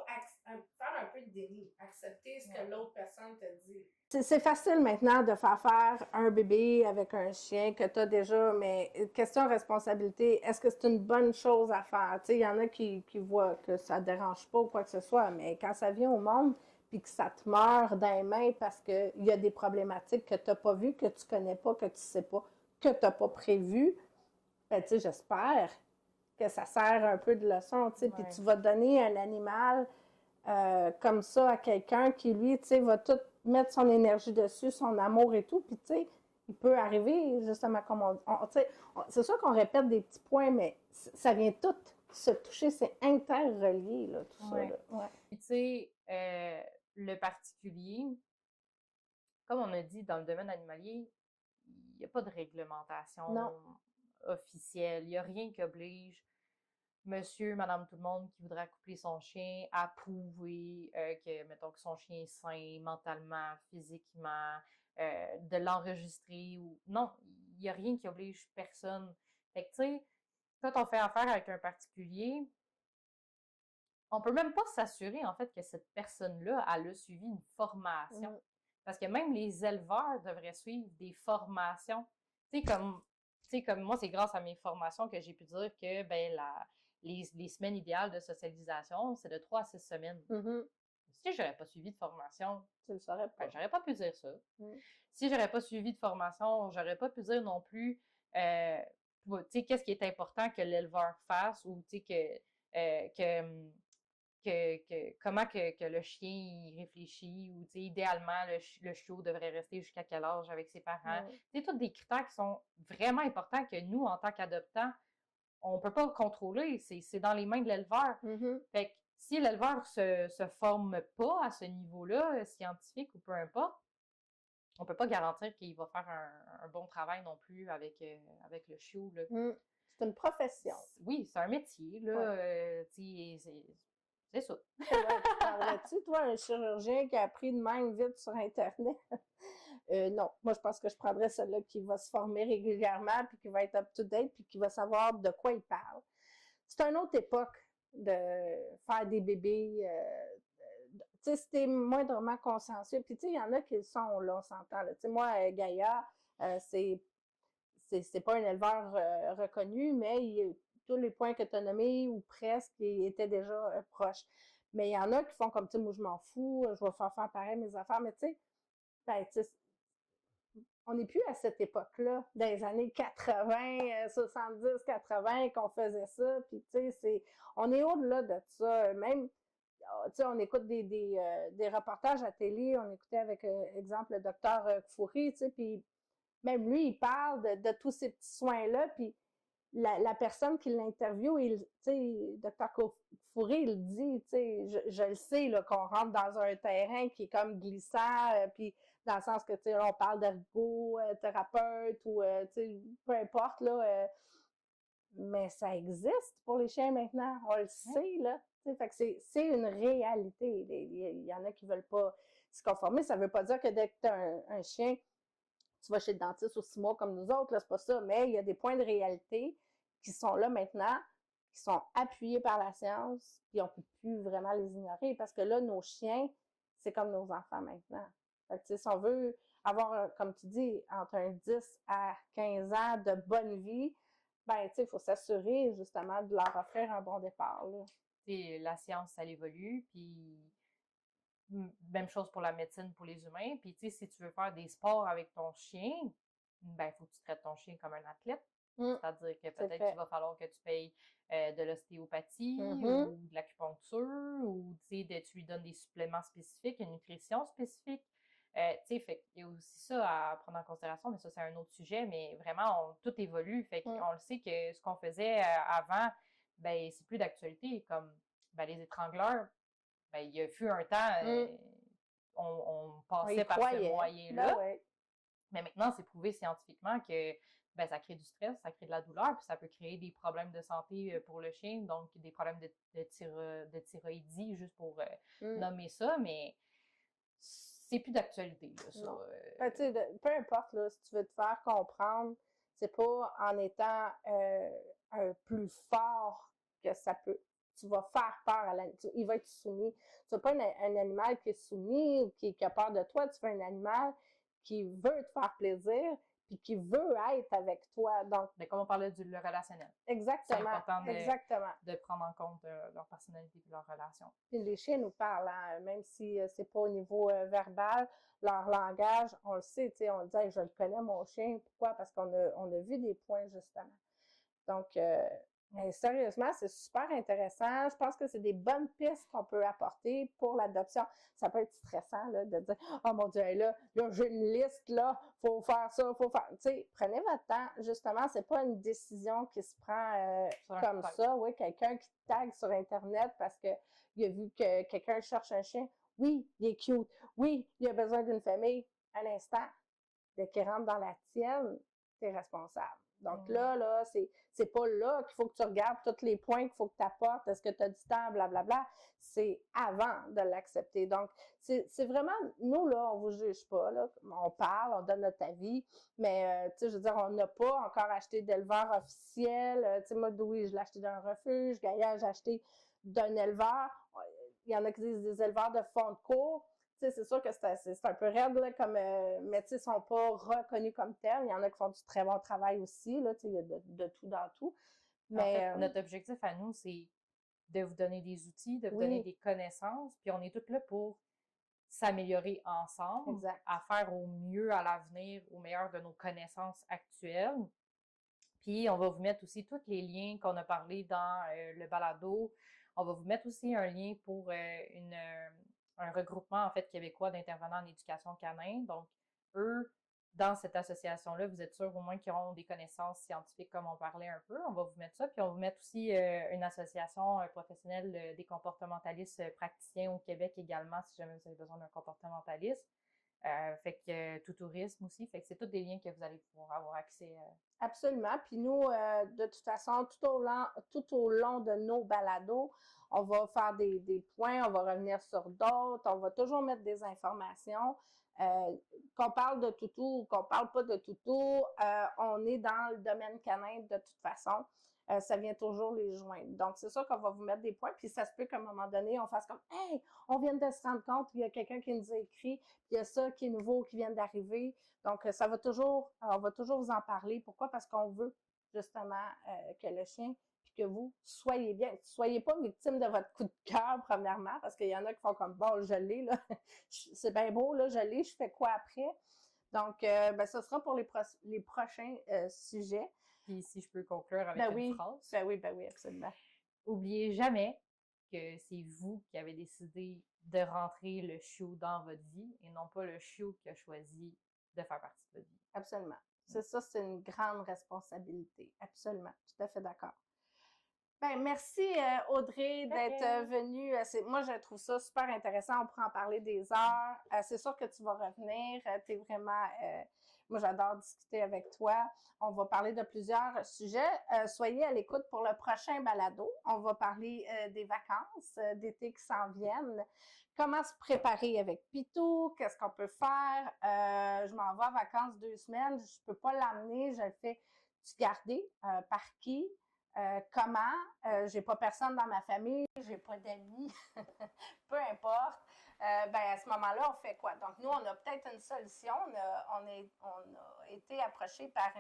Speaker 1: faire un peu de déni. Accepter ce que l'autre personne te dit.
Speaker 4: C'est facile maintenant de faire un bébé avec un chien que tu as déjà, mais question responsabilité, est-ce que c'est une bonne chose à faire? Il y en a qui voient que ça ne dérange pas ou quoi que ce soit, mais quand ça vient au monde, puis que ça te meurt dans les mains parce qu'il y a des problématiques que tu n'as pas vues, que tu ne connais pas, que tu ne sais pas, que tu n'as pas prévues, ben, j'espère que ça sert un peu de leçon, puis tu vas donner un animal comme ça à quelqu'un qui, lui, va tout mettre son énergie dessus, son amour et tout, puis il peut arriver, justement, comme c'est sûr qu'on répète des petits points, mais ça vient tout se toucher, c'est interrelié, là, tout ça. Là. Ouais.
Speaker 3: Puis, tu sais, le particulier, comme on a dit, dans le domaine animalier, il n'y a pas de réglementation officielle, il n'y a rien qui oblige monsieur, madame, tout le monde qui voudrait accoupler son chien à prouver que, mettons, que son chien est sain mentalement, physiquement, de l'enregistrer ou... Non, il n'y a rien qui oblige personne. Fait que, tu sais, quand on fait affaire avec un particulier, on peut même pas s'assurer, en fait, que cette personne-là, elle a suivi une formation. Parce que même les éleveurs devraient suivre des formations. Tu sais, comme moi, c'est grâce à mes formations que j'ai pu dire que, ben, les semaines idéales de socialisation, c'est de 3 à 6 semaines. Si j'aurais pas suivi de formation,
Speaker 4: Tu le saurais pas.
Speaker 3: ben, j'aurais pas pu dire ça. Si j'aurais pas suivi de formation, j'aurais pas pu dire non plus, tu sais, qu'est-ce qui est important que l'éleveur fasse ou, tu sais, comment que le chien il réfléchit ou, tu sais, idéalement, le chiot devrait rester jusqu'à quel âge avec ses parents. C'est tous des critères qui sont vraiment importants que nous, en tant qu'adoptants, on peut pas contrôler. C'est dans les mains de l'éleveur. Fait que si l'éleveur se forme pas à ce niveau-là, scientifique ou peu importe, on peut pas garantir qu'il va faire un bon travail non plus avec le chiot, là.
Speaker 4: C'est une profession.
Speaker 3: Oui, c'est un métier, là. C'est ça.
Speaker 4: Prendrais-tu, toi, un chirurgien qui a appris de même vite sur Internet? Non. Moi, je pense que je prendrais celui-là qui va se former régulièrement, puis qui va être up-to-date, puis qui va savoir de quoi il parle. C'est une autre époque de faire des bébés. Tu sais, c'était moindrement consciencieux. Puis, tu sais, il y en a qui le sont, là, on s'entend. Tu sais, moi, Gaïa, c'est pas un éleveur reconnu, mais tous les points que tu as nommés, ou presque, ils étaient déjà proches. Mais il y en a qui font comme, tu sais, moi, je m'en fous, je vais faire pareil mes affaires. Mais tu sais, ben, on n'est plus à cette époque-là, dans les années 80, 70, 80, qu'on faisait ça. Puis, tu sais, on est au-delà de ça. Même, tu sais, on écoute des reportages à télé, on écoutait avec, exemple, le docteur Kfouri, tu sais, puis même lui, il parle de tous ces petits soins-là, puis la personne qui l'interviewe, tu sais, docteur Kfouri, il dit, tu sais, je le sais, là, qu'on rentre dans un terrain qui est comme glissant, puis dans le sens que, tu sais, on parle d'ergothérapeute ou, tu sais, peu importe, là, mais ça existe pour les chiens maintenant, on le sait, là. Fait que c'est une réalité. Il y en a qui veulent pas se conformer. Ça veut pas dire que dès que tu as un chien, tu vas chez le dentiste aux 6 mois comme nous autres, là, c'est pas ça. Mais il y a des points de réalité qui sont là maintenant, qui sont appuyés par la science, puis on peut plus vraiment les ignorer parce que là, nos chiens, c'est comme nos enfants maintenant. Fait que, si on veut avoir, comme tu dis, entre un 10 à 15 ans de bonne vie, ben, tu sais, il faut s'assurer justement de leur offrir un bon départ, là.
Speaker 3: La science, ça évolue, puis même chose pour la médecine pour les humains. Puis, tu sais, si tu veux faire des sports avec ton chien, ben, il faut que tu traites ton chien comme un athlète. C'est-à-dire que peut-être qu'il va falloir que tu payes de l'ostéopathie ou de l'acupuncture ou, tu sais, tu lui donnes des suppléments spécifiques, une nutrition spécifique. Tu sais, fait qu'il y a aussi ça à prendre en considération, mais ça, c'est un autre sujet. Mais vraiment, tout évolue. Fait qu'on le sait que ce qu'on faisait avant, ben, c'est plus d'actualité. Comme ben, les étrangleurs, ben, il y a eu un temps, on passait par ce moyen-là.
Speaker 4: Ben ouais.
Speaker 3: Mais maintenant, c'est prouvé scientifiquement que ben, ça crée du stress, ça crée de la douleur, puis ça peut créer des problèmes de santé pour le chien, donc des problèmes de thyroïdie, juste pour nommer ça, mais c'est plus d'actualité, là, ça.
Speaker 4: Ben, tu sais, peu importe, là, si tu veux te faire comprendre, c'est pas en étant un plus fort que ça peut. Tu vas faire peur à l'animal. Il va être soumis. Tu veux pas un animal qui est soumis ou qui a peur de toi. Tu veux un animal qui veut te faire plaisir puis qui veut être avec toi. Donc,
Speaker 3: mais comme on parlait du relationnel.
Speaker 4: Exactement.
Speaker 3: C'est important
Speaker 4: exactement.
Speaker 3: de prendre en compte leur personnalité et leur relation.
Speaker 4: Puis les chiens nous parlent, hein, même si c'est pas au niveau verbal, leur langage, on le sait, tu sais, on dit hey, je le connais mon chien, pourquoi? Parce qu'on a vu des points justement. Donc sérieusement, c'est super intéressant. Je pense que c'est des bonnes pistes qu'on peut apporter pour l'adoption. Ça peut être stressant là, de dire oh mon Dieu, là j'ai une liste, là, faut faire ça, faut faire. Tu sais, prenez votre temps. Justement, c'est pas une décision qui se prend comme ça. Oui, quelqu'un qui tag sur Internet parce que il a vu que quelqu'un cherche un chien. Oui, il est cute. Oui, il a besoin d'une famille. Un instant, dès qu'il rentre dans la tienne, t'es responsable. Donc là, c'est pas là qu'il faut que tu regardes tous les points qu'il faut que tu apportes, est-ce que tu as du temps, blablabla. C'est avant de l'accepter. Donc, c'est vraiment, nous, là, on vous juge pas, là. On parle, on donne notre avis, mais, tu sais, je veux dire, on n'a pas encore acheté d'éleveur officiel. Tu sais, moi, oui, je l'ai acheté d'un refuge. Gaïa, j'ai acheté d'un éleveur. Il y en a qui disent des éleveurs de fond de cours. Tu sais, c'est sûr que c'est un peu raide, là, comme, mais tu sais, ils sont pas reconnus comme tels. Il y en a qui font du très bon travail aussi, là, tu sais, il y a de tout dans tout.
Speaker 3: En
Speaker 4: Mais,
Speaker 3: fait, notre objectif à nous, c'est de vous donner des outils, de vous donner des connaissances, puis on est toutes là pour s'améliorer ensemble,
Speaker 4: exact.
Speaker 3: à faire au mieux à l'avenir, au meilleur de nos connaissances actuelles. Puis, on va vous mettre aussi tous les liens qu'on a parlé dans le balado. On va vous mettre aussi un lien pour un regroupement, en fait, québécois d'intervenants en éducation canin. Donc, eux, dans cette association-là, vous êtes sûr au moins qu'ils auront des connaissances scientifiques comme on parlait un peu. On va vous mettre ça. Puis, on va vous mettre aussi une association professionnelle des comportementalistes praticiens au Québec également, si jamais vous avez besoin d'un comportementaliste. Fait que tout tourisme aussi. Fait que c'est tous des liens que vous allez pouvoir avoir accès à.
Speaker 4: Absolument. Puis nous, de toute façon, tout au long de nos balados, on va faire des points, on va revenir sur d'autres, on va toujours mettre des informations. Qu'on parle de toutou ou qu'on parle pas de toutou, on est dans le domaine canin de toute façon. Ça vient toujours les joindre. Donc, c'est sûr qu'on va vous mettre des points, puis ça se peut qu'à un moment donné, on fasse comme « Hey, on vient de se rendre compte, il y a quelqu'un qui nous a écrit, puis il y a ça qui est nouveau, qui vient d'arriver. » Donc, on va toujours vous en parler. Pourquoi? Parce qu'on veut justement que le chien, puis que vous soyez bien. Soyez pas victime de votre coup de cœur, premièrement, parce qu'il y en a qui font comme « Bon, je l'ai, là. C'est bien beau, là, je l'ai, je fais quoi après? » Donc, ce sera pour les prochains sujets.
Speaker 3: Puis si je peux conclure avec une phrase.
Speaker 4: Ben oui, absolument.
Speaker 3: Oubliez jamais que c'est vous qui avez décidé de rentrer le chiot dans votre vie et non pas le chiot qui a choisi de faire partie de votre vie.
Speaker 4: Absolument. C'est ça, c'est une grande responsabilité. Absolument. Tout à fait d'accord. Ben, merci Audrey d'être venue. Moi, je trouve ça super intéressant. On pourra en parler des heures. C'est sûr que tu vas revenir. T'es vraiment... moi, j'adore discuter avec toi. On va parler de plusieurs sujets. Soyez à l'écoute pour le prochain balado. On va parler des vacances d'été qui s'en viennent. Comment se préparer avec Pitou? Qu'est-ce qu'on peut faire? Je m'en vais en vacances 2 semaines. Je peux pas l'amener. Je le fais-tu garder? Par qui? Comment? J'ai pas personne dans ma famille, j'ai pas d'amis, peu importe. À ce moment-là, on fait quoi? Donc, nous, on a peut-être une solution. On a été approché par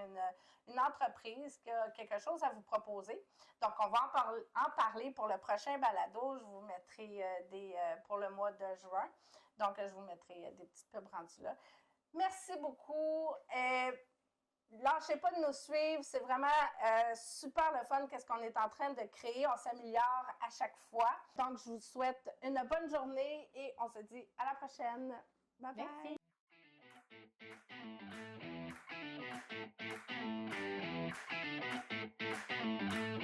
Speaker 4: une entreprise qui a quelque chose à vous proposer. Donc, on va en parler pour le prochain balado. Je vous mettrai pour le mois de juin. Donc, je vous mettrai des petites pubs rendues là. Merci beaucoup. Lâchez pas de nous suivre, c'est vraiment super le fun qu'est-ce qu'on est en train de créer, on s'améliore à chaque fois. Donc, je vous souhaite une bonne journée et on se dit à la prochaine. Bye bye! Merci.